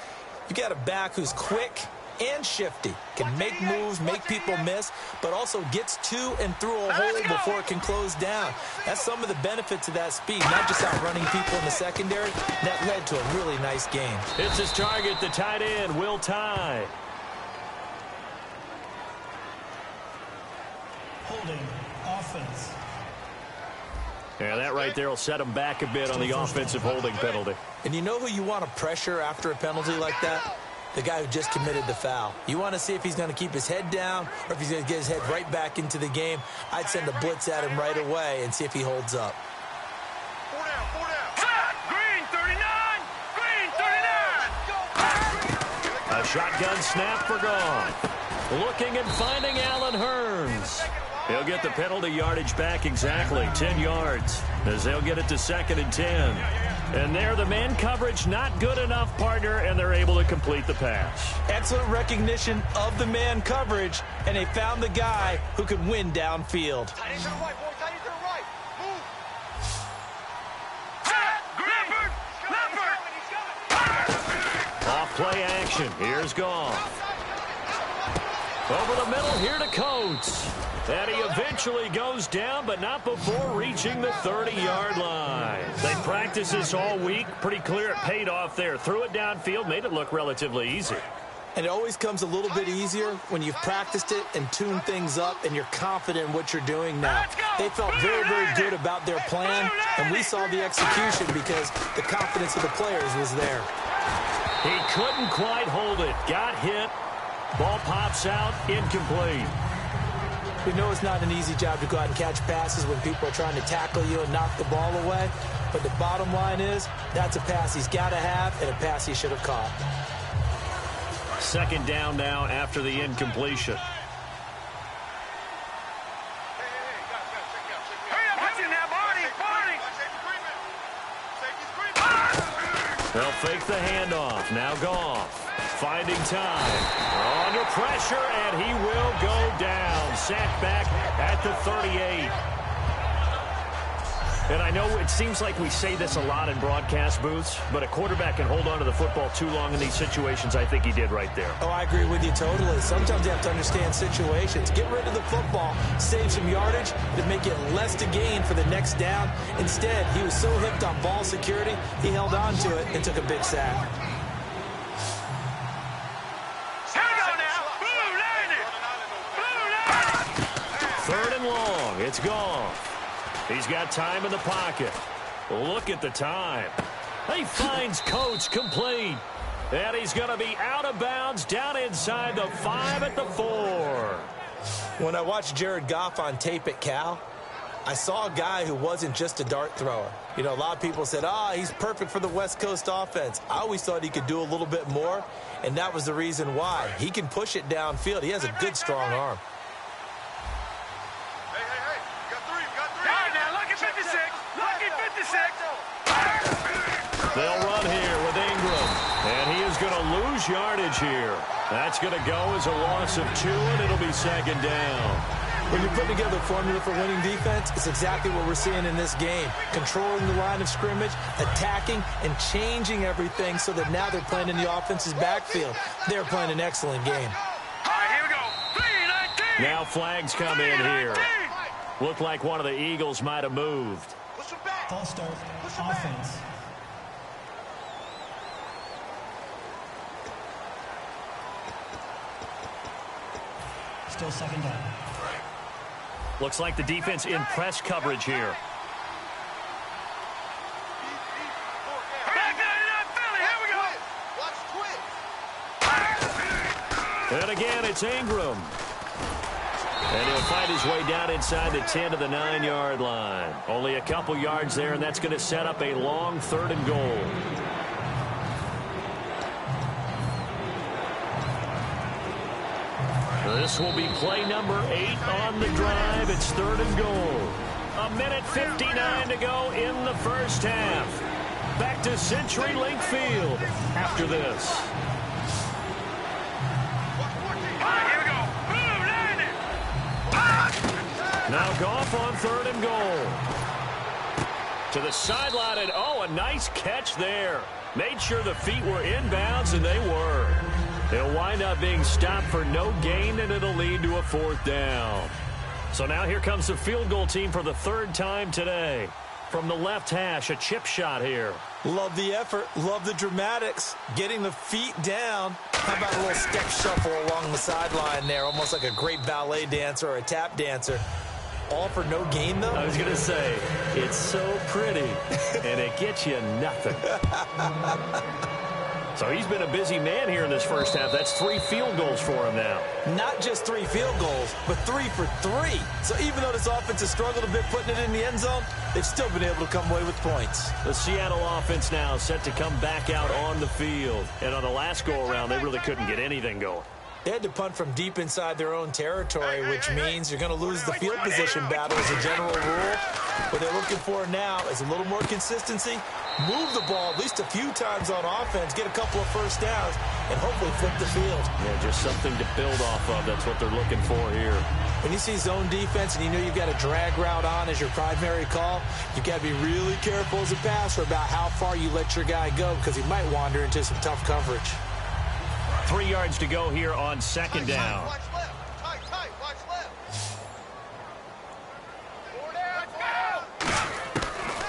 you got a back who's quick and shifty, can make moves, make people miss, but also gets to and through a hole before it can close down. That's some of the benefits of that speed, not just outrunning people in the secondary. That led to a really nice game.
It's his target, the tight end, Will Tye.
Holding. Offense.
Yeah, that right there will set them back a bit on the offensive holding penalty.
And you know who you want to pressure after a penalty like that? The guy who just committed the foul. You want to see if he's going to keep his head down or if he's going to get his head right back into the game. I'd send a blitz at him right away and see if he holds up.
4 down, 4 down. Green 39. Green 39.
A shotgun snap for gone. Looking and finding Allen Hurns. He'll get the penalty yardage back exactly 10 yards as they'll get it to 2nd and 10. And there, the man coverage not good enough, partner, and they're able to complete the pass.
Excellent recognition of the man coverage, and they found the guy who could win downfield.
Tight end to the right, boy. Tight end to the right. Move. Leopard.
Off play action. Here's Goff. Over the middle here to Coates. And he eventually goes down, but not before reaching the 30-yard line. They practiced this all week. Pretty clear it paid off there. Threw it downfield, made it look relatively easy.
And it always comes a little bit easier when you've practiced it and tuned things up and you're confident in what you're doing now. They felt very, very good about their plan, and we saw the execution because the confidence of the players was there.
He couldn't quite hold it. Got hit. Ball pops out, incomplete.
We know it's not an easy job to go out and catch passes when people are trying to tackle you and knock the ball away. But the bottom line is, that's a pass he's got to have and a pass he should have caught.
2nd down now after the incompletion. They'll fake the handoff. Now Goff. Finding time. Under pressure, and he will go down. Sacked back at the 38. And I know it seems like we say this a lot in broadcast booths, but a quarterback can hold on to the football too long in these situations. I think he did right there.
Oh, I agree with you totally. Sometimes you have to understand situations. Get rid of the football, save some yardage to make it less to gain for the next down. Instead, he was so hipped on ball security, he held on to it and took a big sack.
Third and long. It's Goff. He's got time in the pocket. Look at the time. He finds Coates complete. And he's going to be out of bounds down inside the 5 at the 4.
When I watched Jared Goff on tape at Cal, I saw a guy who wasn't just a dart thrower. You know, a lot of people said, he's perfect for the West Coast offense. I always thought he could do a little bit more, and that was the reason why. He can push it downfield. He has a good, strong arm.
They'll run here with Ingram, and he is going to lose yardage here. That's going to go as a loss of 2, and it'll be 2nd down.
When you're putting together a formula for winning defense, it's exactly what we're seeing in this game. Controlling the line of scrimmage, attacking, and changing everything so that now they're playing in the offense's backfield. They're playing an excellent game.
All right, here we go. 3-19.
Now flags come in here. Looked like one of the Eagles might have moved.
False start. Offense. Still 2nd down.
Looks like the defense in press coverage here. And again, it's Ingram. And he'll find his way down inside the 10 to the 9-yard line. Only a couple yards there, and that's going to set up a long 3rd and goal. This will be play number 8 on the drive. It's 3rd and goal. 1:59 to go in the first half. Back to CenturyLink Field after this. Now Goff on 3rd and goal. To the sideline, and a nice catch there. Made sure the feet were inbounds, and they were. They'll wind up being stopped for no gain, and it'll lead to a 4th down. So now here comes the field goal team for the 3rd time today. From the left hash, a chip shot here.
Love the effort. Love the dramatics. Getting the feet down How about a little step shuffle along the sideline there, almost like a great ballet dancer or a tap dancer. All for no gain, though?
I was going to say, it's so pretty, and it gets you nothing. So he's been a busy man here in this first half. That's 3 field goals for him now.
Not just 3 field goals, but 3 for 3. So even though this offense has struggled a bit putting it in the end zone, they've still been able to come away with points.
The Seattle offense now set to come back out on the field. And on the last go-around, they really couldn't get anything going.
They had to punt from deep inside their own territory, which means you're going to lose the field position battle as a general rule. What they're looking for now is a little more consistency, move the ball at least a few times on offense, get a couple of first downs, and hopefully flip the field.
Yeah, just something to build off of. That's what they're looking for here.
When you see zone defense and you know you've got a drag route on as your primary call, you've got to be really careful as a passer about how far you let your guy go because he might wander into some tough coverage.
3 yards to go here on second down.
Watch left. Tight. Watch left.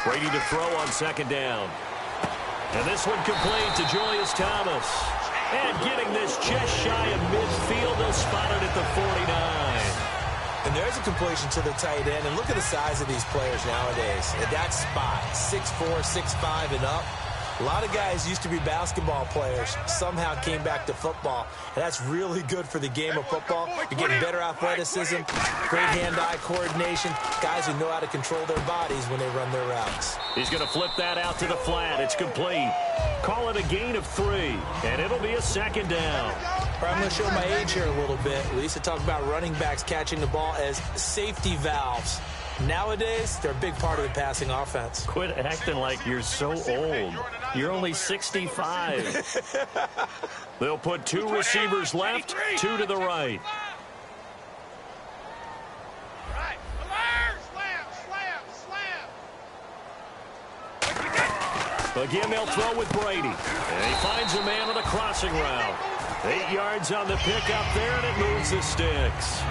Brady to throw on second down. And this one complete to Julius Thomas. And getting this just shy of midfield, they'll spot it at the 49.
And there's a completion to the tight end. And look at the size of these players nowadays. At that spot, 6'4", 6'5", and up. A lot of guys used to be basketball players, somehow came back to football. And that's really good for the game of football. You're getting better athleticism, great hand-eye coordination, guys who know how to control their bodies when they run their routes.
He's going to flip that out to the flat. It's complete. Call it a gain of 3, and it'll be a second down.
I'm going to show my age here a little bit. We used to talk about running backs catching the ball as safety valves. Nowadays, they're a big part of the passing offense.
Quit acting like you're so old. You're only 65. They'll put 2 receivers left, 2 to the right. Again, they'll throw with Brady. And he finds a man on the crossing route. 8 yards on the pickup there, and it moves the sticks.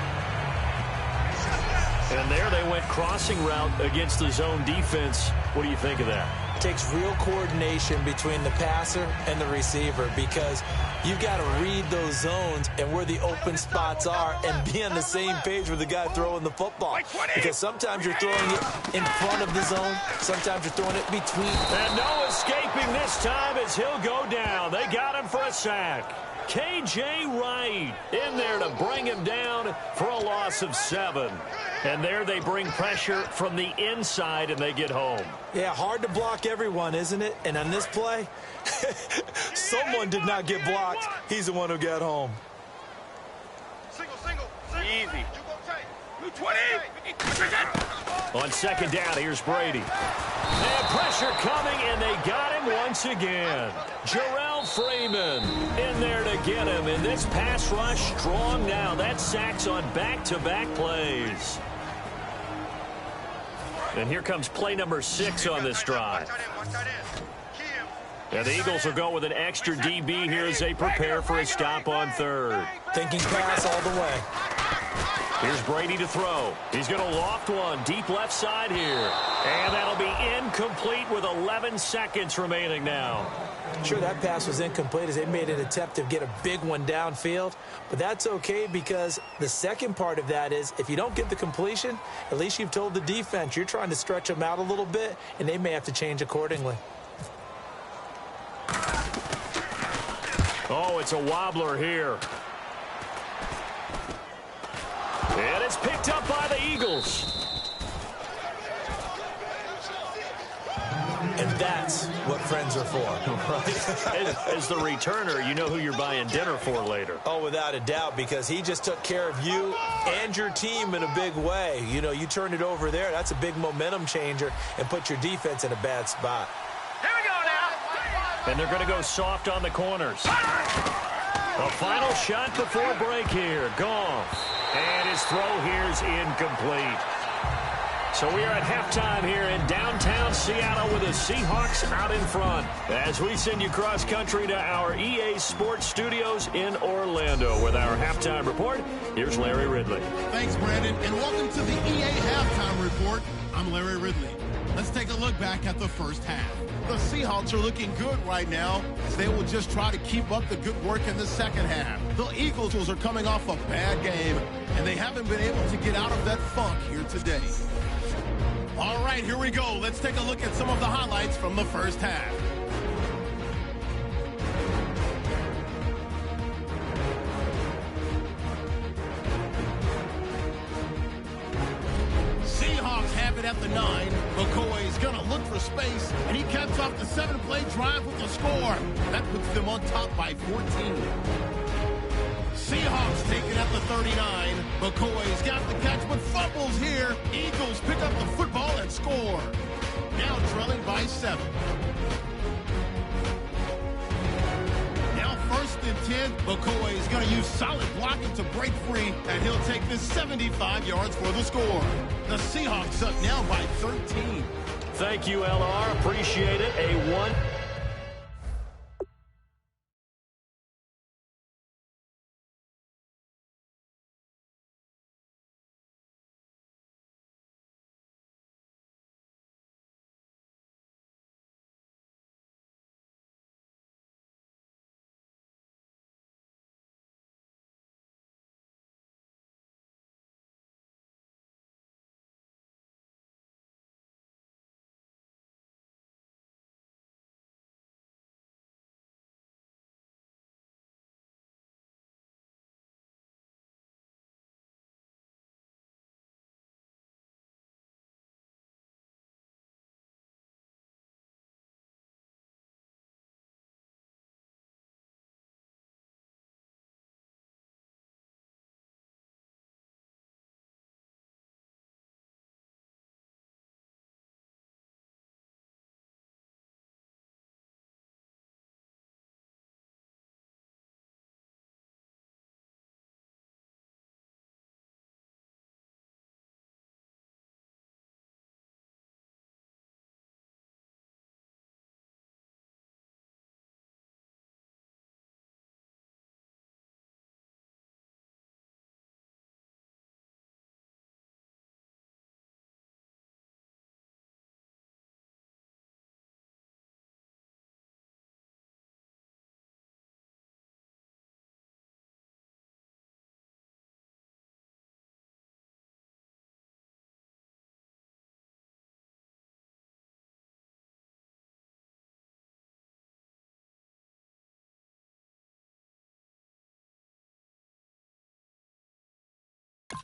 And there they went crossing route against the zone defense. What do you think of that?
It takes real coordination between the passer and the receiver because you've got to read those zones and where the open spots are and be on the same page with the guy throwing the football. Because sometimes you're throwing it in front of the zone, sometimes you're throwing it between.
And no escaping this time as he'll go down. They got him for a sack. K.J. Wright in there to bring him down for a loss of 7. And there they bring pressure from the inside, and they get home.
Yeah, hard to block everyone, isn't it? And on this play, someone did not get blocked. He's the one who got home.
Single. Easy. 20.
On second down, here's Brady. And pressure coming, and they got him once again. Jarrell Freeman in there to get him. And this pass rush strong now. That sacks on back-to-back plays. And here comes play number 6 on this drive. And the Eagles will go with an extra DB here as they prepare for a stop on third.
Thinking pass all the way.
Here's Brady to throw. He's going to loft one deep left side here. And that'll be incomplete with 11 seconds remaining now.
Sure, that pass was incomplete as they made an attempt to get a big one downfield. But that's okay because the second part of that is if you don't get the completion, at least you've told the defense you're trying to stretch them out a little bit, and they may have to change accordingly.
Oh, it's a wobbler here. And it's picked up by the Eagles.
And that's what friends are for.
Right? As the returner, you know who you're buying dinner for later.
Oh, without a doubt, because he just took care of you and your team in a big way. You know, you turned it over there. That's a big momentum changer and put your defense in a bad spot.
Here we go now.
And they're going to go soft on the corners. A final shot before break here. Goff. And his throw here is incomplete. So we are at halftime here in downtown Seattle with the Seahawks out in front. As we send you cross-country to our EA Sports Studios in Orlando with our halftime report, here's Larry Ridley.
Thanks, Brandon, and welcome to the EA Halftime Report. I'm Larry Ridley. Let's take a look back at the first half. the Seahawks are looking good right now, as they will just try to keep up the good work in the second half. The Eagles are coming off a bad game, and they haven't been able to get out of that funk here today. All right, here we go. Let's take a look at some of the highlights from the first half. Seahawks have it at the 9. McCoy's going to look for space, and he caps off the 7-play drive with a score. That puts them on top by 14. Seahawks take it at the 39. McCoy's got the catch, but fumbles here. Eagles pick up the football and score. Now trailing by 7. Now 1st and 10. McCoy's going to use solid blocking to break free, and he'll take this 75 yards for the score. The Seahawks up now by 13.
Thank you, LR. Appreciate it. A 1.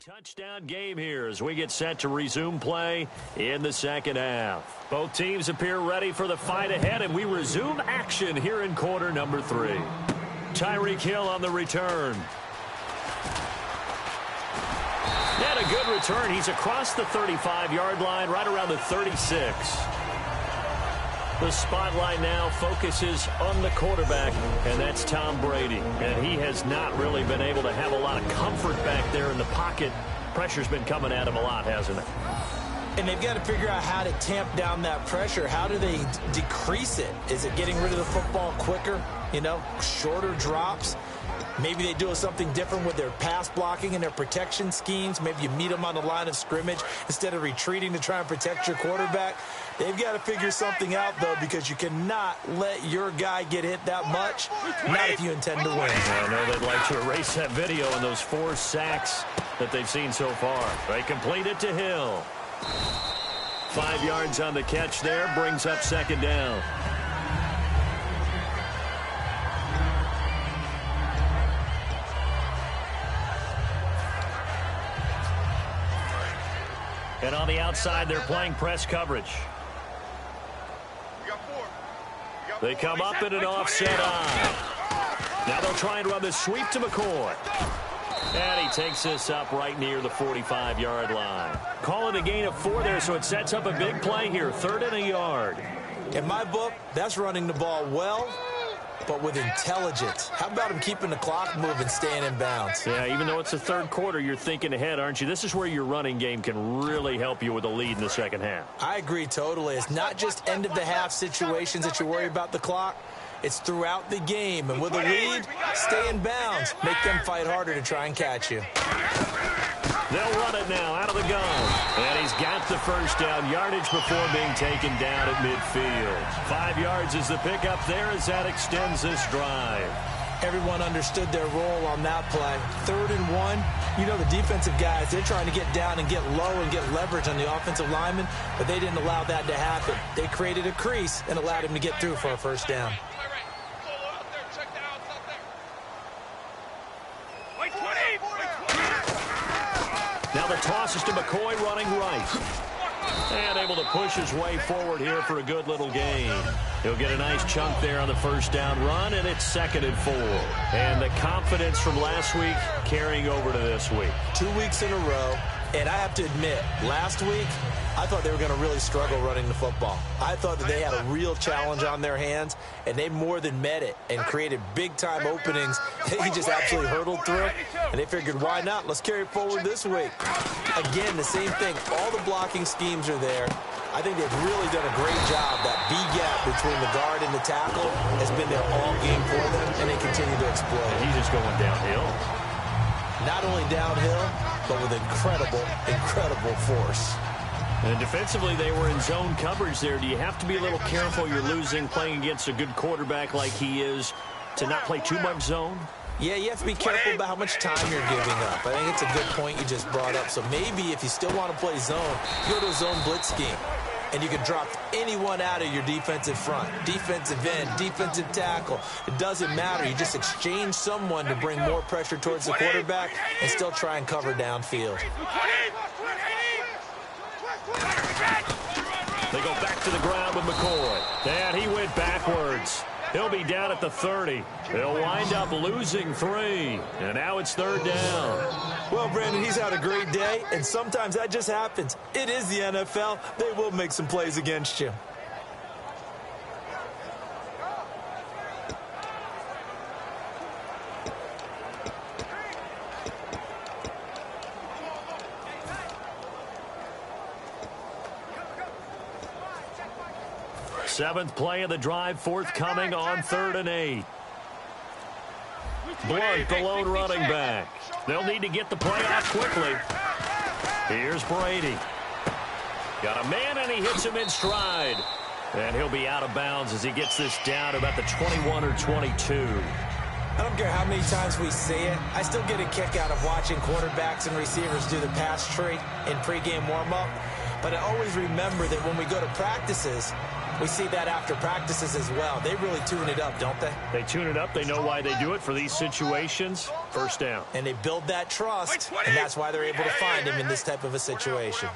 Touchdown game here as we get set to resume play in the second half. Both teams appear ready for the fight ahead, and we resume action here in quarter number 3. Tyreek Hill on the return. And a good return. He's across the 35-yard line, right around the 36. The spotlight now focuses on the quarterback, and that's Tom Brady. And he has not really been able to have a lot of comfort back there in the pocket. Pressure's been coming at him a lot, hasn't it?
And they've got to figure out how to tamp down that pressure. How do they decrease it? Is it getting rid of the football quicker? You know, shorter drops? Maybe they do something different with their pass blocking and their protection schemes. Maybe you meet them on the line of scrimmage instead of retreating to try and protect your quarterback. They've got to figure something out, though, because you cannot let your guy get hit that much, not if you intend to win.
I know they'd like to erase that video and those 4 sacks that they've seen so far. They complete it to Hill. 5 yards on the catch there, brings up second down. And on the outside, they're playing press coverage. They come up in an offset eye. Now they'll try and run the sweep to McCoy. And he takes this up right near the 45-yard line. Calling a gain of 4 there, so it sets up a big play here. 3rd and a yard.
In my book, that's running the ball well, but with intelligence. How about him keeping the clock moving, staying in bounds?
Yeah, even though it's the 3rd quarter, you're thinking ahead, aren't you? This is where your running game can really help you with a lead in the second half.
I agree totally. It's not just end-of-the-half situations that you worry about the clock. It's throughout the game. And with a lead, stay in bounds. Make them fight harder to try and catch you.
They'll run it now out of the gun. And he's got the first down yardage before being taken down at midfield. 5 yards is the pickup there as that extends this drive.
Everyone understood their role on that play. 3rd and 1. You know, the defensive guys, they're trying to get down and get low and get leverage on the offensive lineman, but they didn't allow that to happen. They created a crease and allowed him to get through for a first down.
Now the toss is to McCoy running right. And able to push his way forward here for a good little gain. He'll get a nice chunk there on the first down run, and it's 2nd and 4. And the confidence from last week carrying over to this week.
2 weeks in a row, and I have to admit, last week, I thought they were going to really struggle running the football. I thought that they had a real challenge on their hands, and they more than met it and created big-time openings. He just absolutely hurdled through, and they figured, why not? Let's carry it forward this week. Again, the same thing. All the blocking schemes are there. I think they've really done a great job. That B-gap between the guard and the tackle has been there all game for them, and they continue to explode.
And he's just going downhill.
Not only downhill, but with incredible, incredible force.
And defensively, they were in zone coverage there. Do you have to be a little careful? You're losing playing against a good quarterback like he is to not play too much zone?
Yeah, you have to be careful about how much time you're giving up. I think it's a good point you just brought up. So maybe if you still want to play zone, you go to a zone blitz scheme. And you can drop anyone out of your defensive front. Defensive end, defensive tackle. It doesn't matter. You just exchange someone to bring more pressure towards the quarterback and still try and cover downfield.
They go back to the ground with McCoy. And he went backwards. He'll be down at the 30. They'll wind up losing 3. And now it's 3rd down.
Well, Brandon, he's had a great day, and sometimes that just happens. It is the NFL. They will make some plays against you.
Seventh play of the drive, forthcoming on 3rd and 8. Blunt, the lone running back. They'll need to get the play off quickly. Here's Brady. Got a man, and he hits him in stride. And he'll be out of bounds as he gets this down to about the 21 or 22.
I don't care how many times we see it. I still get a kick out of watching quarterbacks and receivers do the pass tree in pregame warm-up. But I always remember that when we go to practices, we see that after practices as well. They really tune it up, don't they?
They tune it up. They know why they do it for these situations. First down.
And they build that trust, and that's why they're able to find him in this type of a situation.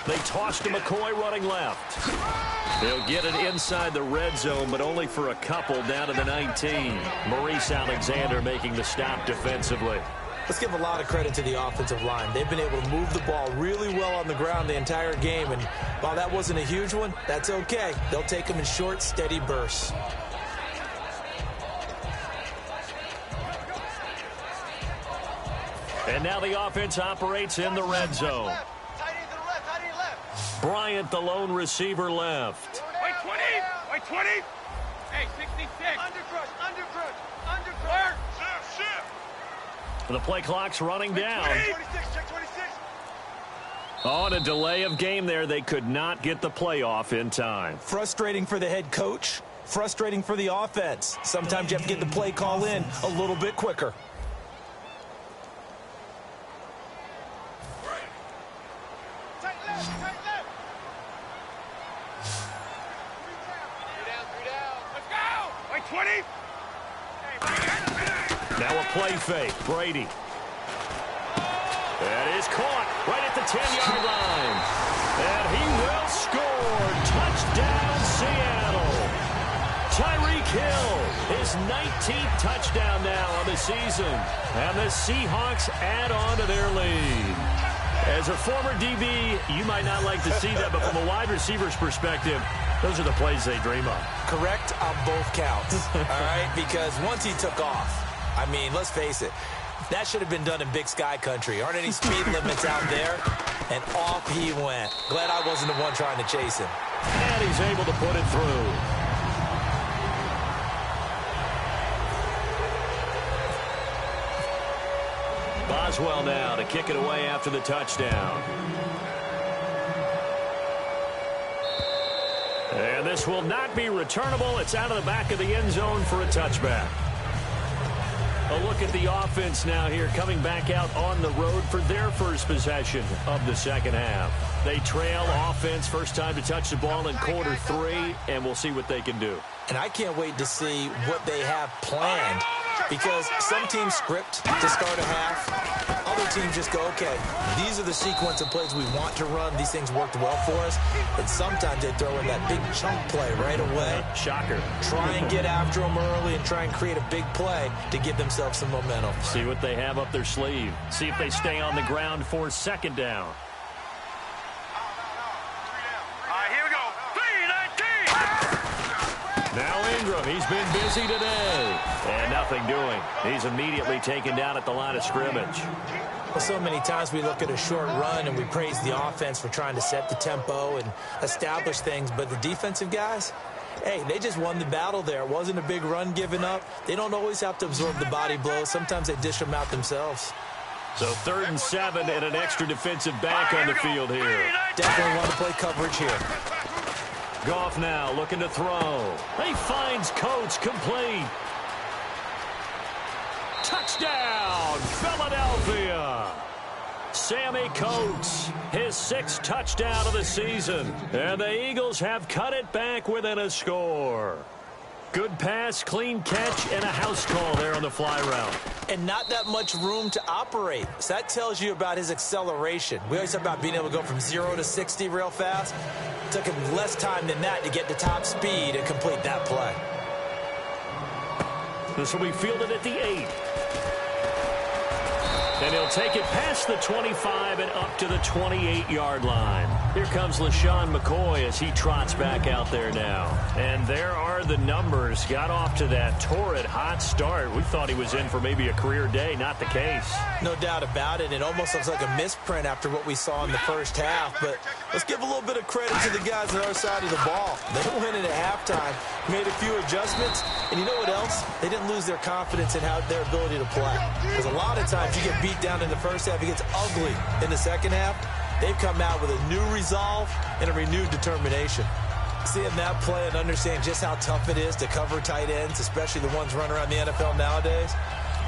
They toss to McCoy running left. They'll get it inside the red zone, but only for a couple down to the 19. Maurice Alexander making the stop defensively.
Let's give a lot of credit to the offensive line. They've been able to move the ball really well on the ground the entire game, and while that wasn't a huge one, that's okay. They'll take them in short, steady bursts.
And now the offense operates in the red zone. Bryant, the lone receiver, left.
White 20! White 20! Hey, 66! Undercrush! Shift!
The play clock's running down.
26, check 26!
On a delay of game there, they could not get the play off in time.
Frustrating for the head coach. Frustrating for the offense. Sometimes you have to get the play call in a little bit quicker.
Now a play fake. Brady. That is caught right at the 10-yard line. And he will score. Touchdown, Seattle. Tyreek Hill, his 19th touchdown now on the season. And the Seahawks add on to their lead. As a former DB, you might not like to see that, but from a wide receiver's perspective, those are the plays they dream of.
Correct on both counts, all right? Because once he took off, I mean, let's face it, that should have been done in Big Sky country. Aren't any speed limits out there? And off he went. Glad I wasn't the one trying to chase him.
And he's able to put it through. Boswell now to kick it away after the touchdown. And this will not be returnable. It's out of the back of the end zone for a touchback. A look at the offense now here, coming back out on the road for their first possession of the second half. They trail offense, first time to touch the ball in quarter 3, and we'll see what they can do.
And I can't wait to see what they have planned, because some teams script to start a half. Other teams just go, okay, these are the sequence of plays we want to run. These things worked well for us. And sometimes they throw in that big chunk play right away.
Shocker.
Try and get after them early and try and create a big play to give themselves some momentum.
See what they have up their sleeve. See if they stay on the ground for second down. Now Ingram, he's been busy today. And nothing doing. He's immediately taken down at the line of scrimmage.
Well, so many times we look at a short run and we praise the offense for trying to set the tempo and establish things. But the defensive guys, hey, they just won the battle there. It wasn't a big run given up. They don't always have to absorb the body blows. Sometimes they dish them out themselves.
So 3rd and 7 and an extra defensive back on the field here.
Definitely want to play coverage here.
Goff now looking to throw. He finds Coates complete. Touchdown, Philadelphia. Sammy Coates, his 6th touchdown of the season. And the Eagles have cut it back within a score. Good pass, clean catch, and a house call there on the fly route.
And not that much room to operate. So that tells you about his acceleration. We always talk about being able to go from 0 to 60 real fast. It took him less time than that to get to top speed and complete that play.
This will be fielded at the 8. And he'll take it past the 25 and up to the 28-yard line. Here comes LaShawn McCoy as he trots back out there now. And there are the numbers. Got off to that torrid hot start. We thought he was in for maybe a career day. Not the case.
No doubt about it. It almost looks like a misprint after what we saw in the first half. But let's give a little bit of credit to the guys on our side of the ball. They went in at halftime, made a few adjustments. And you know what else? They didn't lose their confidence in their ability to play. Because a lot of times you get beat down in the first half, it gets ugly in the second half. They've come out with a new resolve and a renewed determination. Seeing that play and understanding just how tough it is to cover tight ends, especially the ones running around the NFL nowadays,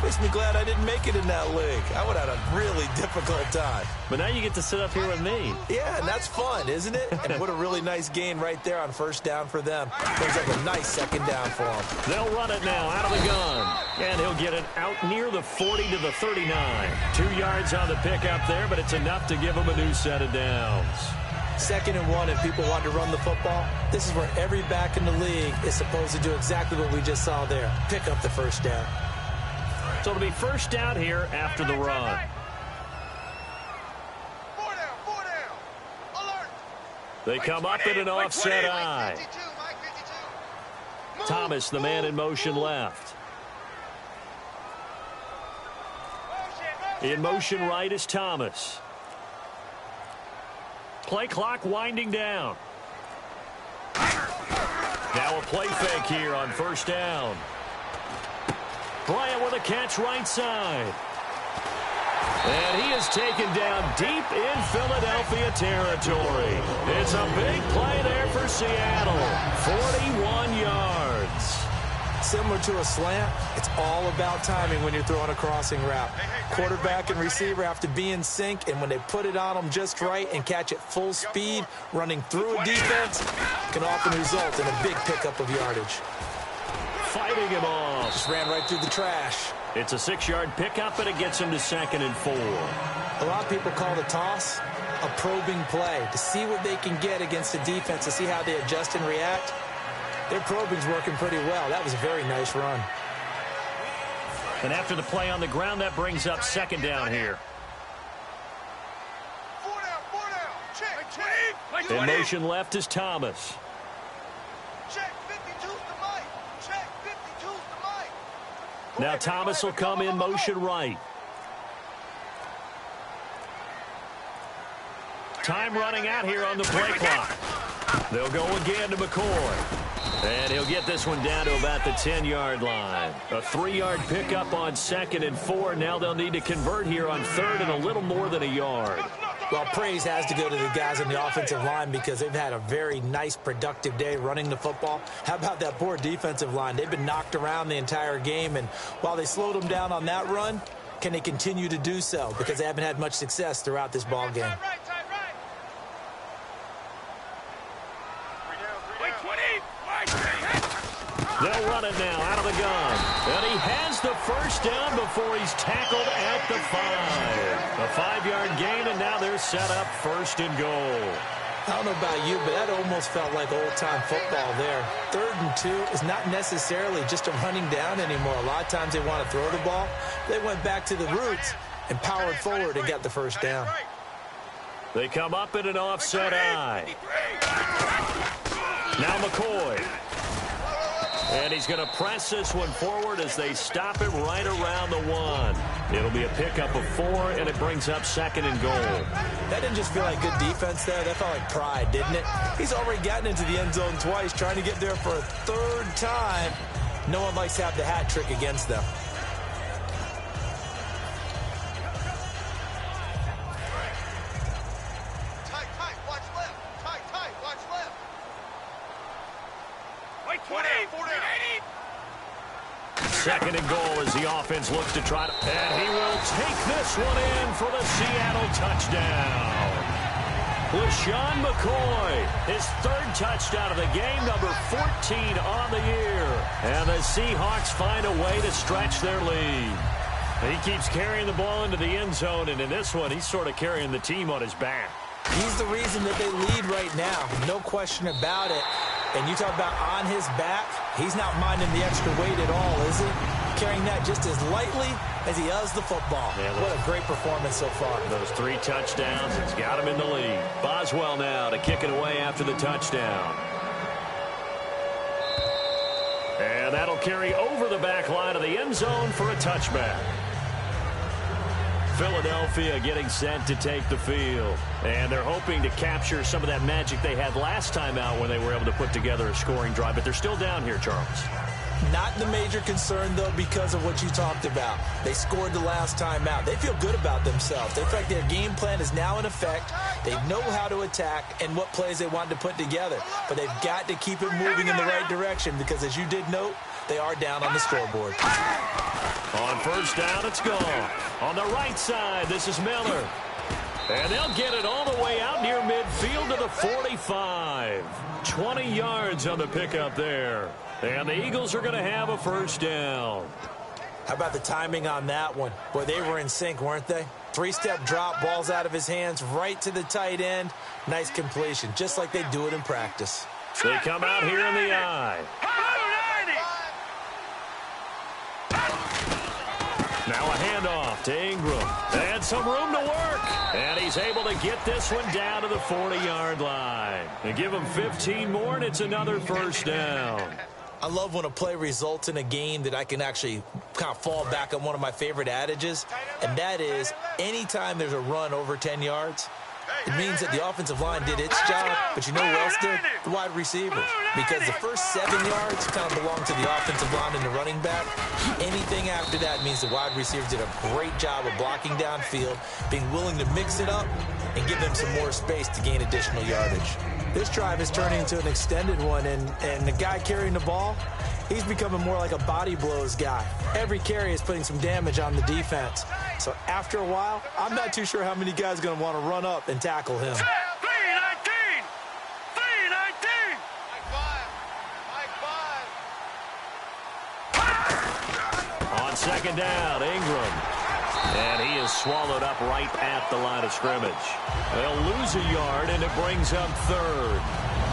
makes me glad I didn't make it in that league. I would have had a really difficult time.
But now you get to sit up here with me.
Yeah, and that's fun, isn't it? And what a really nice gain right there on first down for them. Brings up a nice second down for them.
They'll run it now out of the gun. And he'll get it out near the 40 to the 39. 2 yards on the pickup there, but it's enough to give him a new set of downs.
2nd and 1 and people want to run the football. This is where every back in the league is supposed to do exactly what we just saw there. Pick up the first down.
So it'll be first down here after the run.
4 down. Alert.
They come up in an offset eye.
52, Mike 52.
Thomas, the man in motion left. In motion right is Thomas. Play clock winding down. Now a play fake here on first down. Bryant with a catch right side. And he is taken down deep in Philadelphia territory. It's a big play there for Seattle. 41 yards.
Similar to a slant, it's all about timing when you're throwing a crossing route. Quarterback and receiver have to be in sync, and when they put it on them just right and catch it full speed, running through a defense can often result in a big pickup of yardage.
Fighting him off.
Just ran right through the trash.
It's a 6-yard pickup, and it gets him to 2nd and 4.
A lot of people call the toss a probing play to see what they can get against the defense, to see how they adjust and react. Their probing's working pretty well. That was a very nice run.
And after the play on the ground, that brings up 2nd down here.
4 down. Check.
In motion left is Thomas.
Check. 52's the mic. Check. 52's the mic.
Now Thomas will come in motion right. Time running out here on the play clock. They'll go again to McCoy. And he'll get this one down to about the 10-yard line. A 3-yard pickup on 2nd and 4. Now they'll need to convert here on 3rd and a little more than a yard.
Well, praise has to go to the guys on the offensive line because they've had a very nice, productive day running the football. How about that poor defensive line? They've been knocked around the entire game, and while they slowed them down on that run, can they continue to do so? Because they haven't had much success throughout this ball game.
They'll run it now out of the gun. And he has the first down before he's tackled at the 5. A 5-yard gain, and now they're set up 1st and goal.
I don't know about you, but that almost felt like old-time football there. 3rd and 2 is not necessarily just a running down anymore. A lot of times they want to throw the ball. They went back to the roots and powered forward and got the first down.
They come up in an offset eye. Now McCoy. And he's going to press this one forward as they stop him right around the 1. It'll be a pickup of 4, and it brings up 2nd and goal.
That didn't just feel like good defense there. That felt like pride, didn't it? He's already gotten into the end zone twice, trying to get there for a 3rd time. No one likes to have the hat trick against them.
Second and goal as the offense looks to try to... And he will take this one in for the Seattle touchdown. LaShawn McCoy, his 3rd touchdown of the game, number 14 on the year. And the Seahawks find a way to stretch their lead. He keeps carrying the ball into the end zone, and in this one, he's sort of carrying the team on his back.
He's the reason that they lead right now. No question about it. And you talk about on his back, he's not minding the extra weight at all, is he? Carrying that just as lightly as he does the football. Yeah, what a great performance so far.
Those 3 touchdowns, it's got him in the lead. Boswell now to kick it away after the touchdown. And that'll carry over the back line of the end zone for a touchback. Philadelphia getting set to take the field. And they're hoping to capture some of that magic they had last time out when they were able to put together a scoring drive. But they're still down here, Charles.
Not the major concern, though, because of what you talked about. They scored the last time out. They feel good about themselves. In fact, their game plan is now in effect. They know how to attack and what plays they want to put together. But they've got to keep it moving in the right direction because, as you did note, they are down on the scoreboard.
On first down, it's gone. On the right side, this is Miller. And they'll get it all the way out near midfield to the 45. 20 yards on the pickup there. And the Eagles are going to have a first down.
How about the timing on that one? Boy, they were in sync, weren't they? 3-step drop, balls out of his hands, right to the tight end. Nice completion, just like they do it in practice.
They come out here in the eye. Now a handoff to Ingram. And some room to work. And he's able to get this one down to the 40-yard line. They give him 15 more, and it's another first down.
I love when a play results in a game that I can actually kind of fall back on one of my favorite adages, and that is anytime there's a run over 10 yards, it means that the offensive line did its job, but you know who else did? The wide receivers. Because the first 7 yards kind of belong to the offensive line and the running back. Anything after that means the wide receivers did a great job of blocking downfield, being willing to mix it up, and give them some more space to gain additional yardage. This drive is turning into an extended one, and the guy carrying the ball, he's becoming more like a body blows guy. Every carry is putting some damage on the defense. So after a while, I'm not too sure how many guys are going to want to run up and tackle him.
319!
On second down, Ingram. And he is swallowed up right at the line of scrimmage. They'll lose a yard, and it brings up third.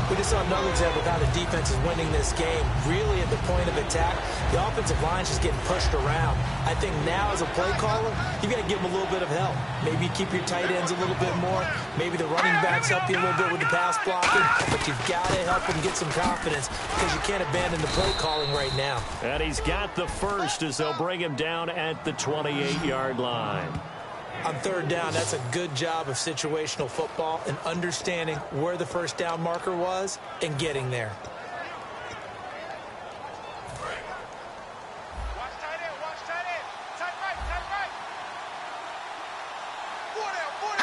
We just saw another example of how the defense is winning this game. Really at the point of attack, the offensive line is just getting pushed around. I think now as a play caller, you've got to give them a little bit of help. Maybe keep your tight ends a little bit more. Maybe the running backs help you a little bit with the pass blocking. But you've got to help them get some confidence because you can't abandon the play calling right now.
And he's got the first as they'll bring him down at the 28-yard line.
On third down, that's a good job of situational football and understanding where the first down marker was and getting there.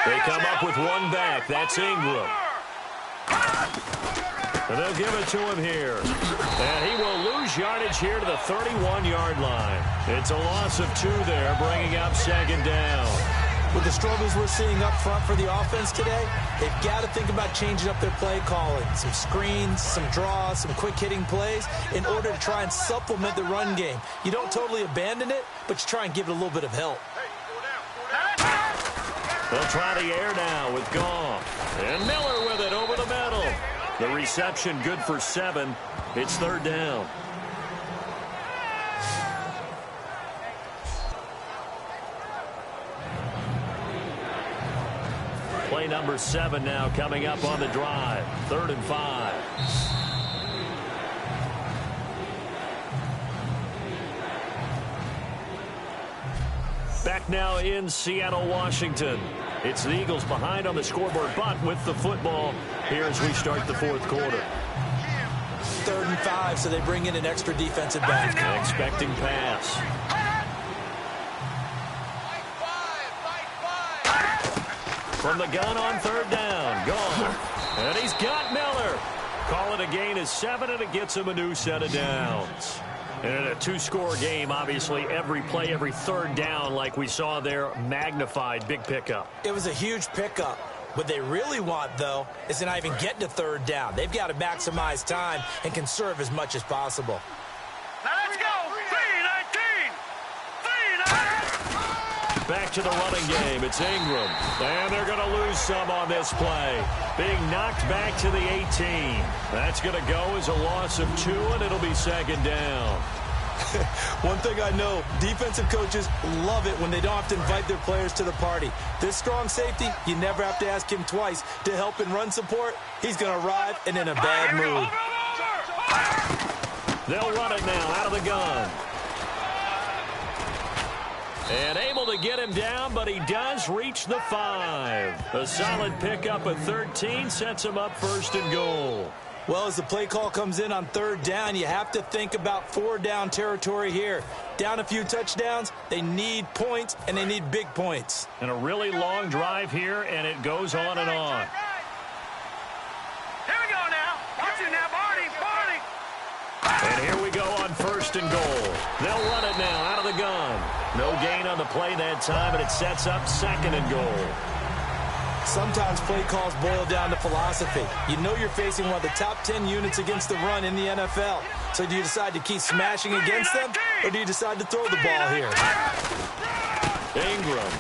They come up with one back. That's Ingram. And they'll give it to him here. And he will lose yardage here to the 31-yard line. It's a loss of 2 there, bringing up second down.
With the struggles we're seeing up front for the offense today, they've got to think about changing up their play calling. Some screens, some draws, some quick-hitting plays in order to try and supplement the run game. You don't totally abandon it, but you try and give it a little bit of help.
They'll try the air now with Goff. And Miller with it over the middle. The reception good for 7. It's third down. Play number 7 now coming up on the drive. 3rd and 5. Back now in Seattle, Washington. It's the Eagles behind on the scoreboard, but with the football here as we start the 4th quarter.
3rd and 5, so they bring in an extra defensive back.
Expecting pass. From the gun on 3rd down. Gone. And he's got Miller. Call it a gain of 7, and it gets him a new set of downs. And in a 2-score game, obviously, every play, every 3rd down, like we saw there, magnified. Big pickup.
It was a huge pickup. What they really want, though, is to not even get to 3rd down. They've got to maximize time and conserve as much as possible.
Now let's go. 3-19. 3-19.
Back to the running game. It's Ingram. And they're going to lose some on this play. Being knocked back to the 18. That's going to go as a loss of 2, and it'll be 2nd down.
One thing I know, defensive coaches love it when they don't have to invite their players to the party. This strong safety, you never have to ask him twice to help in run support. He's going to arrive and in a bad mood.
They'll run it now out of the gun. And able to get him down, but he does reach the 5. A solid pickup of 13 sets him up 1st and goal.
Well, as the play call comes in on 3rd down, you have to think about 4-down territory here. Down a few touchdowns, they need points, and they need big points.
And a really long drive here, and it goes on and on.
Here we go now. Watch it now, Barney.
And here we go on 1st and goal. They'll run it now out of the gun. No gain on the play that time, and it sets up 2nd and goal.
Sometimes play calls boil down to philosophy. You know you're facing one of the top 10 units against the run in the NFL. So do you decide to keep smashing against them, or do you decide to throw the ball here?
Ingram.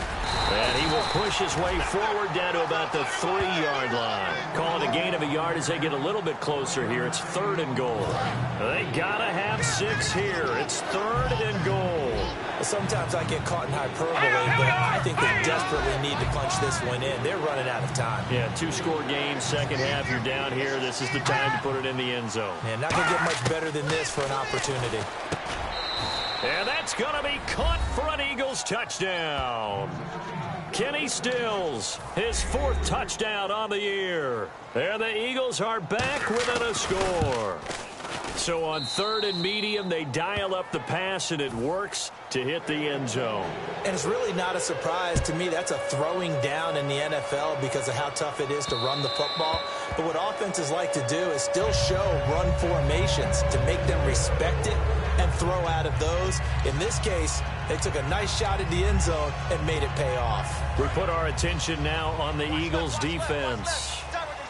And he will push his way forward down to about the 3-yard line. Call it a gain of a yard as they get a little bit closer here. It's 3rd and goal. They got to have 6 here. It's 3rd and goal.
Well, sometimes I get caught in hyperbole, but I think they desperately need to punch this one in. They're running out of time.
Yeah, 2-score game, 2nd half, you're down here. This is the time to put it in the end zone.
Man, not going to get much better than this for an opportunity.
And that's going to be caught for an Eagles touchdown. Kenny Stills, his 4th touchdown on the year. And the Eagles are back within a score. So on 3rd and medium, they dial up the pass, and it works to hit the end zone.
And it's really not a surprise to me. That's a throwing down in the NFL because of how tough it is to run the football. But what offenses like to do is still show run formations to make them respect it and throw out of those. In this case, they took a nice shot at the end zone and made it pay off.
We put our attention now on the Eagles' defense.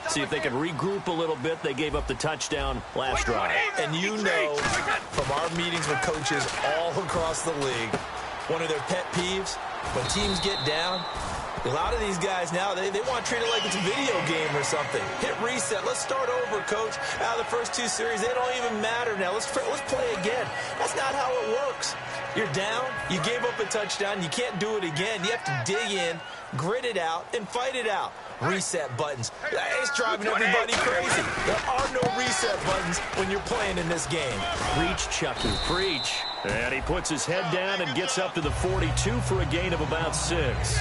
See if they can regroup a little bit. They gave up the touchdown last drive.
And you know from our meetings with coaches all across the league, one of their pet peeves, when teams get down, a lot of these guys now, they want to treat it like it's a video game or something. Hit reset. Let's start over, coach. Out of the first 2 series, they don't even matter now. Let's play again. That's not how it works. You're down. You gave up a touchdown. You can't do it again. You have to dig in, grit it out, and fight it out. Reset buttons. It's driving everybody crazy. There are no reset buttons when you're playing in this game.
Preach, Chucky, preach. And he puts his head down and gets up to the 42 for a gain of about 6.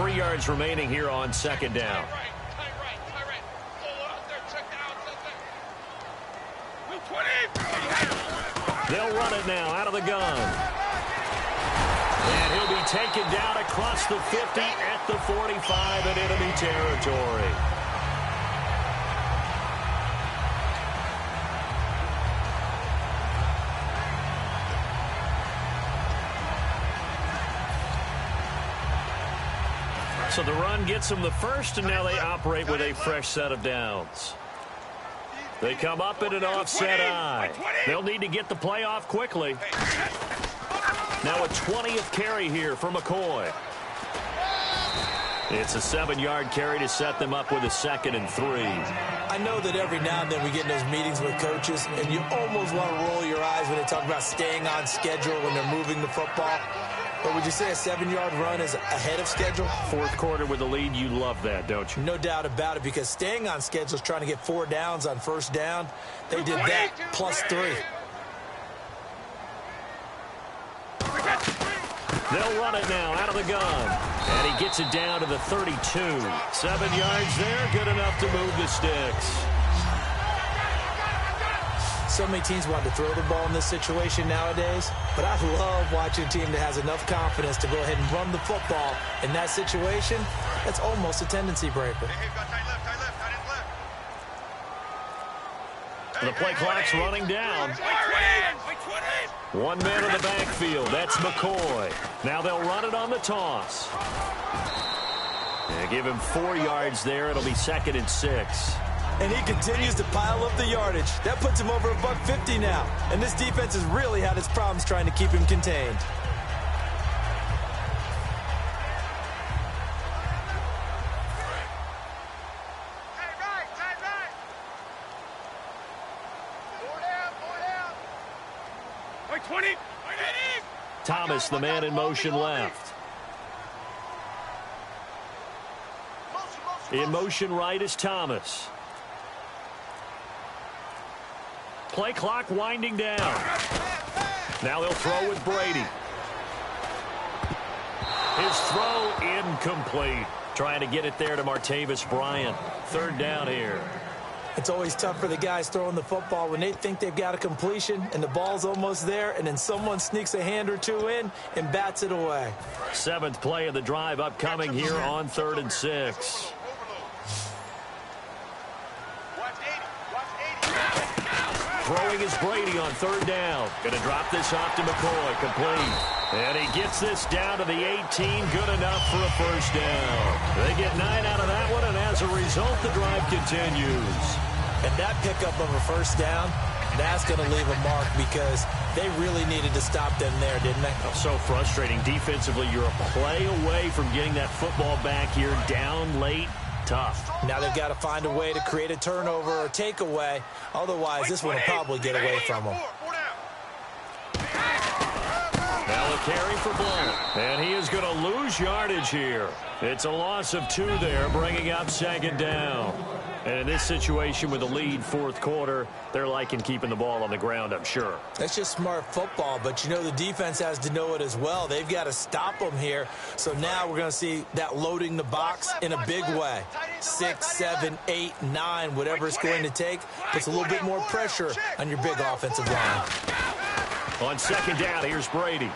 3 yards remaining here on second down. They'll run it now out of the gun. And he'll be taken down across the 50 at the 45 in enemy territory. So the run gets them the first, and now they operate with a fresh set of downs. They come up in an offset eye. They'll need to get the play off quickly. Now a 20th carry here for McCoy. It's a 7-yard carry to set them up with a 2nd and 3.
I know that every now and then we get in those meetings with coaches, and you almost want to roll your eyes when they talk about staying on schedule when they're moving the football. But would you say a 7-yard run is ahead of schedule?
Fourth quarter with the lead, you love that, don't you?
No doubt about it, because staying on schedule is trying to get 4 downs on first down. They did that plus 3.
They'll run it now out of the gun. And he gets it down to the 32. 7 yards there, good enough to move the sticks.
So many teams want to throw the ball in this situation nowadays, but I love watching a team that has enough confidence to go ahead and run the football. In that situation, that's almost a tendency breaker.
The play clock's running down. 1 man in the backfield. That's McCoy. Now they'll run it on the toss. They give him 4 yards there. It'll be 2nd and 6.
And he continues to pile up the yardage. That puts him over $150 now. And this defense has really had its problems trying to keep him contained.
Thomas, the man in motion left. In motion right is Thomas. Play clock winding down. Now they'll throw with Brady. His throw incomplete. Trying to get it there to Martavis Bryant. 3rd down here.
It's always tough for the guys throwing the football when they think they've got a completion and the ball's almost there, and then someone sneaks a hand or two in and bats it away.
7th play of the drive upcoming here on 3rd and 6. Throwing is Brady on 3rd down. Going to drop this off to McCoy. Complete. And he gets this down to the 18. Good enough for a 1st down. They get 9 out of that one, and as a result, the drive continues.
And that pickup of a 1st down, that's going to leave a mark because they really needed to stop them there, didn't they?
Oh, so frustrating. Defensively, you're a play away from getting that football back here down late. Tough.
Now they've got to find a way to create a turnover or takeaway. Otherwise, this one will probably get away from them.
Now a carry for Blount. And he is going to lose yardage here. It's a loss of 2 there, bringing up 2nd down. And in this situation with the lead 4th quarter, they're liking keeping the ball on the ground, I'm sure.
That's just smart football, but you know the defense has to know it as well. They've got to stop them here. So now we're going to see that loading the box in a big way. 6, 7, 8, 9, whatever it's going to take, puts a little bit more pressure on your big offensive line.
On 2nd down, here's Brady.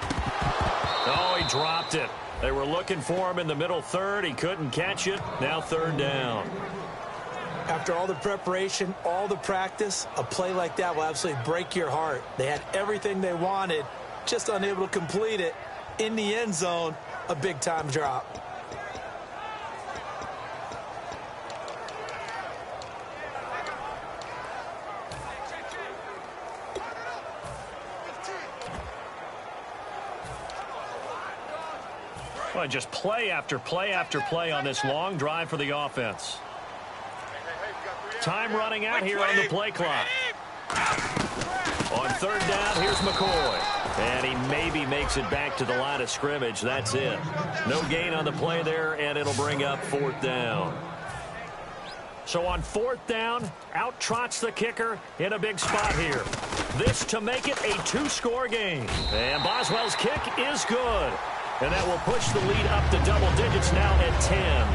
Oh, he dropped it. They were looking for him in the middle 3rd. He couldn't catch it. Now 3rd down.
After all the preparation, all the practice, a play like that will absolutely break your heart. They had everything they wanted, just unable to complete it. In the end zone, a big-time drop.
Well, just play after play after play on this long drive for the offense. Time running out here on the play clock. On 3rd down, here's McCoy. And he maybe makes it back to the line of scrimmage. That's it. No gain on the play there, and it'll bring up 4th down. So on 4th down, out trots the kicker in a big spot here. This to make it a 2-score game. And Boswell's kick is good. And that will push the lead up to double digits now at 10.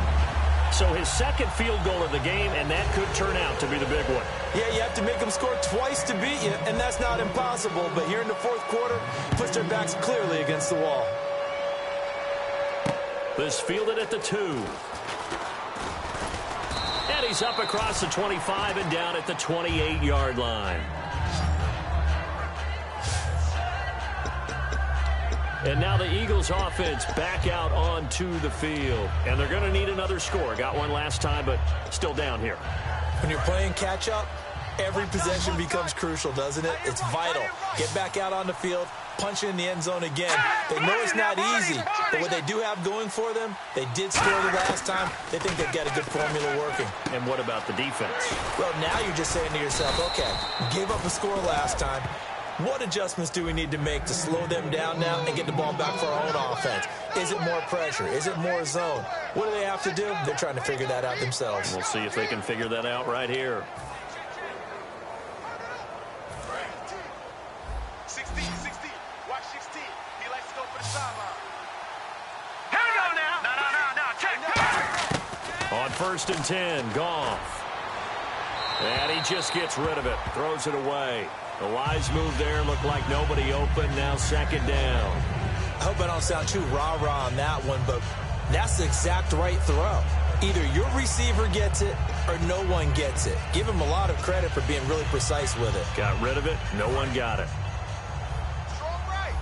So his second field goal of the game, and that could turn out to be the big one.
Yeah, you have to make them score twice to beat you, and that's not impossible. But here in the fourth quarter, puts their backs clearly against the wall.
This fielded at the 2. And he's up across the 25 and down at the 28-yard line. And now the Eagles offense back out onto the field. And they're going to need another score. Got one last time, but still down here.
When you're playing catch-up, every possession becomes crucial, doesn't it? It's vital. Get back out on the field, punch in the end zone again. They know it's not easy, but what they do have going for them, they did score the last time. They think they've got a good formula working.
And what about the defense?
Well, now you're just saying to yourself, okay, gave up a score last time. What adjustments do we need to make to slow them down now and get the ball back for our own offense? Is it more pressure? Is it more zone? What do they have to do? They're trying to figure that out themselves.
We'll see if they can figure that out right here.
16. Watch 16. He likes to go for the sideline. Here we go now. No. Check.
On 1st and 10, Goff. And he just gets rid of it. Throws it away. The wise move there. Looked like nobody open. Now 2nd down.
I hope I don't sound too rah-rah on that one, but that's the exact right throw. Either your receiver gets it or no one gets it. Give him a lot of credit for being really precise with it.
Got rid of it. No one got it.
Strong right.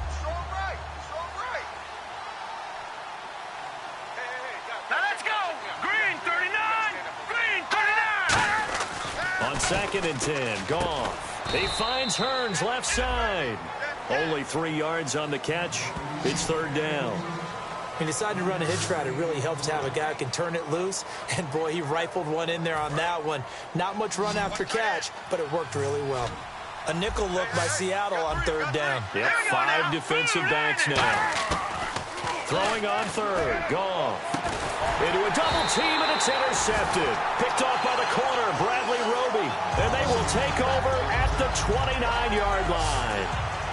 Hey. Now let's go. Green 39.
On 2nd and 10, Goff. He finds Hearns left side. Only 3 yards on the catch. It's 3rd down.
He decided to run a hitch route. It really helps to have a guy who can turn it loose. And, boy, he rifled one in there on that one. Not much run after catch, but it worked really well. A nickel look by Seattle on 3rd down.
Yep, 5 defensive backs now. Throwing on 3rd. Goff. Into a double team, and it's intercepted. Picked off by the corner, Bradley Roby. And they will take over at the 29-yard line.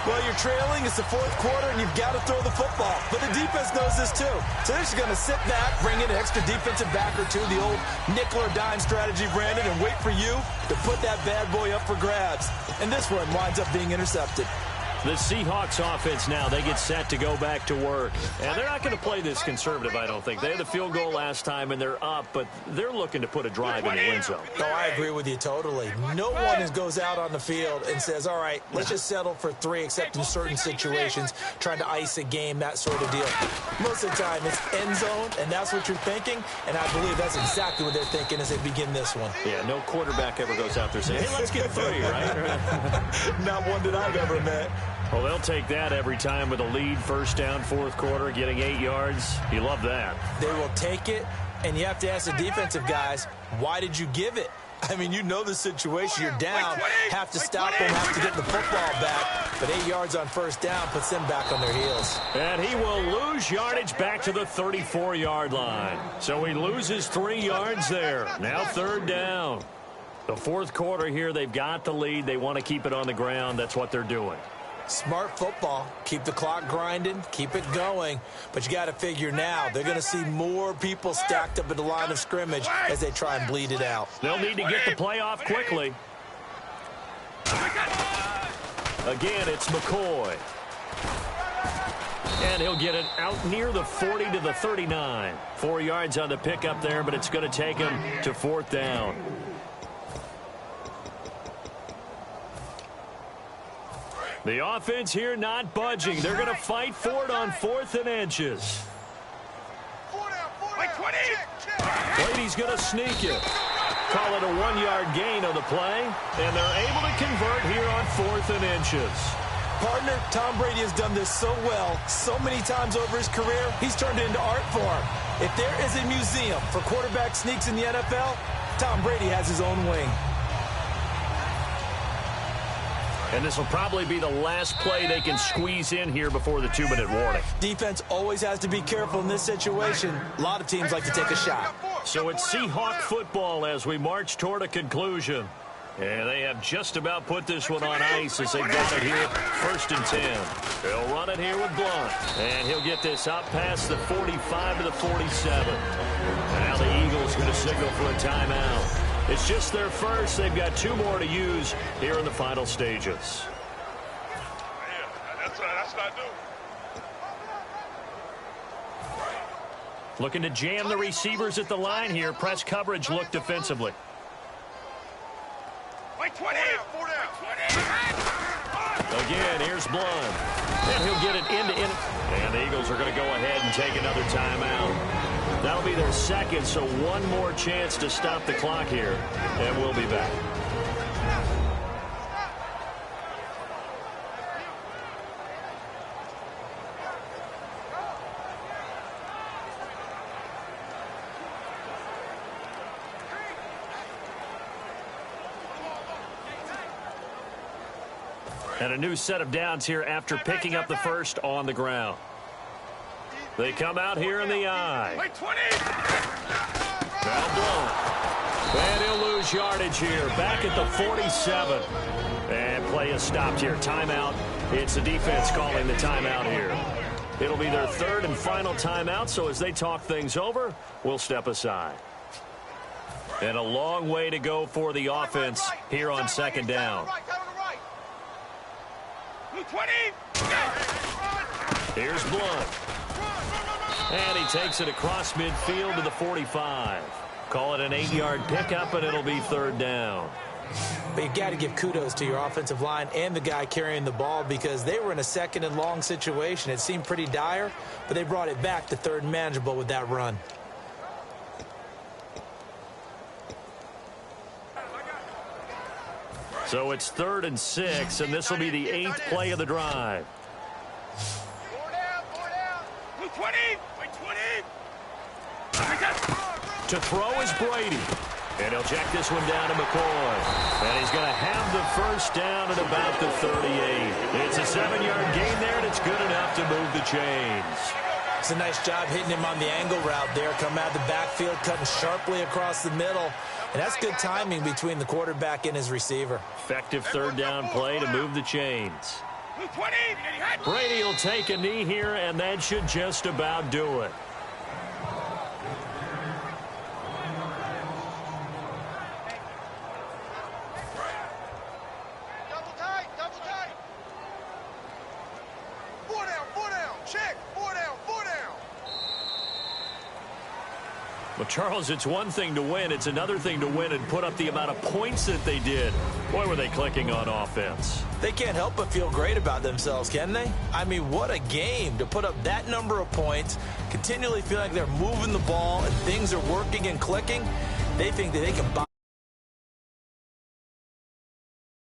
Well, you're trailing. It's the 4th quarter, and you've got to throw the football. But the defense knows this, too. So they're just going to sit back, bring in an extra defensive back or two, the old nickel or dime strategy, Brandon, and wait for you to put that bad boy up for grabs. And this one winds up being intercepted.
The Seahawks offense now, they get set to go back to work. And they're not going to play this conservative, I don't think. They had the field goal last time, and they're up, but they're looking to put a drive in the end zone.
Oh, I agree with you totally. No one goes out on the field and says, all right, let's just settle for 3, except in certain situations, trying to ice a game, that sort of deal. Most of the time, it's end zone, and that's what you're thinking, and I believe that's exactly what they're thinking as they begin this one.
Yeah, no quarterback ever goes out there saying, hey, let's get 3, right?
Not one that I've ever met.
Well, they'll take that every time with a lead, 1st down, 4th quarter, getting 8 yards. You love that.
They will take it, and you have to ask the defensive guys, why did you give it? I mean, you know the situation. You're down, have to stop them, have to get the football back. But 8 yards on 1st down puts them back on their heels.
And he will lose yardage back to the 34-yard line. So he loses 3 yards there. Now 3rd down. The 4th quarter here, they've got the lead. They want to keep it on the ground. That's what they're doing.
Smart football. Keep the clock grinding. Keep it going. But you got to figure now, they're going to see more people stacked up at the line of scrimmage as they try and bleed it out.
They'll need to get the play off quickly. Again, it's McCoy. And he'll get it out near the 40 to the 39. 4 yards on the pickup there, but it's going to take him to 4th down. The offense here not budging. They're going to fight for it on 4th and inches. Brady's going to sneak it. Call it a 1-yard gain on the play. And they're able to convert here on 4th and inches.
Partner, Tom Brady has done this so well, so many times over his career, he's turned it into art form. If there is a museum for quarterback sneaks in the NFL, Tom Brady has his own wing.
And this will probably be the last play they can squeeze in here before the 2-minute warning.
Defense always has to be careful in this situation. A lot of teams like to take a shot.
So it's Seahawk football as we march toward a conclusion. And they have just about put this one on ice as they got it here. 1st and 10. They'll run it here with Blunt. And he'll get this up past the 45 to the 47. Now the Eagles going to signal for a timeout. It's just their first. They've got 2 more to use here in the final stages.
That's what I do.
Looking to jam the receivers at the line here. Press coverage look defensively. Again, here's Blunt. And he'll get it end-to-end. And the Eagles are going to go ahead and take another timeout. That'll be their second, so one more chance to stop the clock here. And we'll be back. And a new set of downs here after picking up the first on the ground. They come out here in the eye. Now Blunt. And he'll lose yardage here. Back at the 47. And play is stopped here. Timeout. It's the defense calling the timeout here. It'll be their 3rd and final timeout, so as they talk things over, we'll step aside. And a long way to go for the offense here on 2nd down. Here's Blunt. And he takes it across midfield to the 45. Call it an 8-yard pickup, and it'll be 3rd down.
But you got to give kudos to your offensive line and the guy carrying the ball because they were in a 2nd and long situation. It seemed pretty dire, but they brought it back to 3rd and manageable with that run.
So it's 3rd and 6, and this will be the 8th play of the drive. To throw is Brady. And he'll check this one down to McCoy. And he's going to have the first down at about the 38. It's a 7-yard gain there, and it's good enough to move the chains.
It's a nice job hitting him on the angle route there. Come out of the backfield, cutting sharply across the middle. And that's good timing between the quarterback and his receiver.
Effective 3rd down play to move the chains. Brady will take a knee here, and that should just about do it.
Double tight. 4 down. Check. 4 down.
Well, Charles, it's one thing to win. It's another thing to win and put up the amount of points that they did. Boy, were they clicking on offense.
They can't help but feel great about themselves, can they? I mean, what a game to put up that number of points, continually feel like they're moving the ball and things are working and clicking. They think that they can buy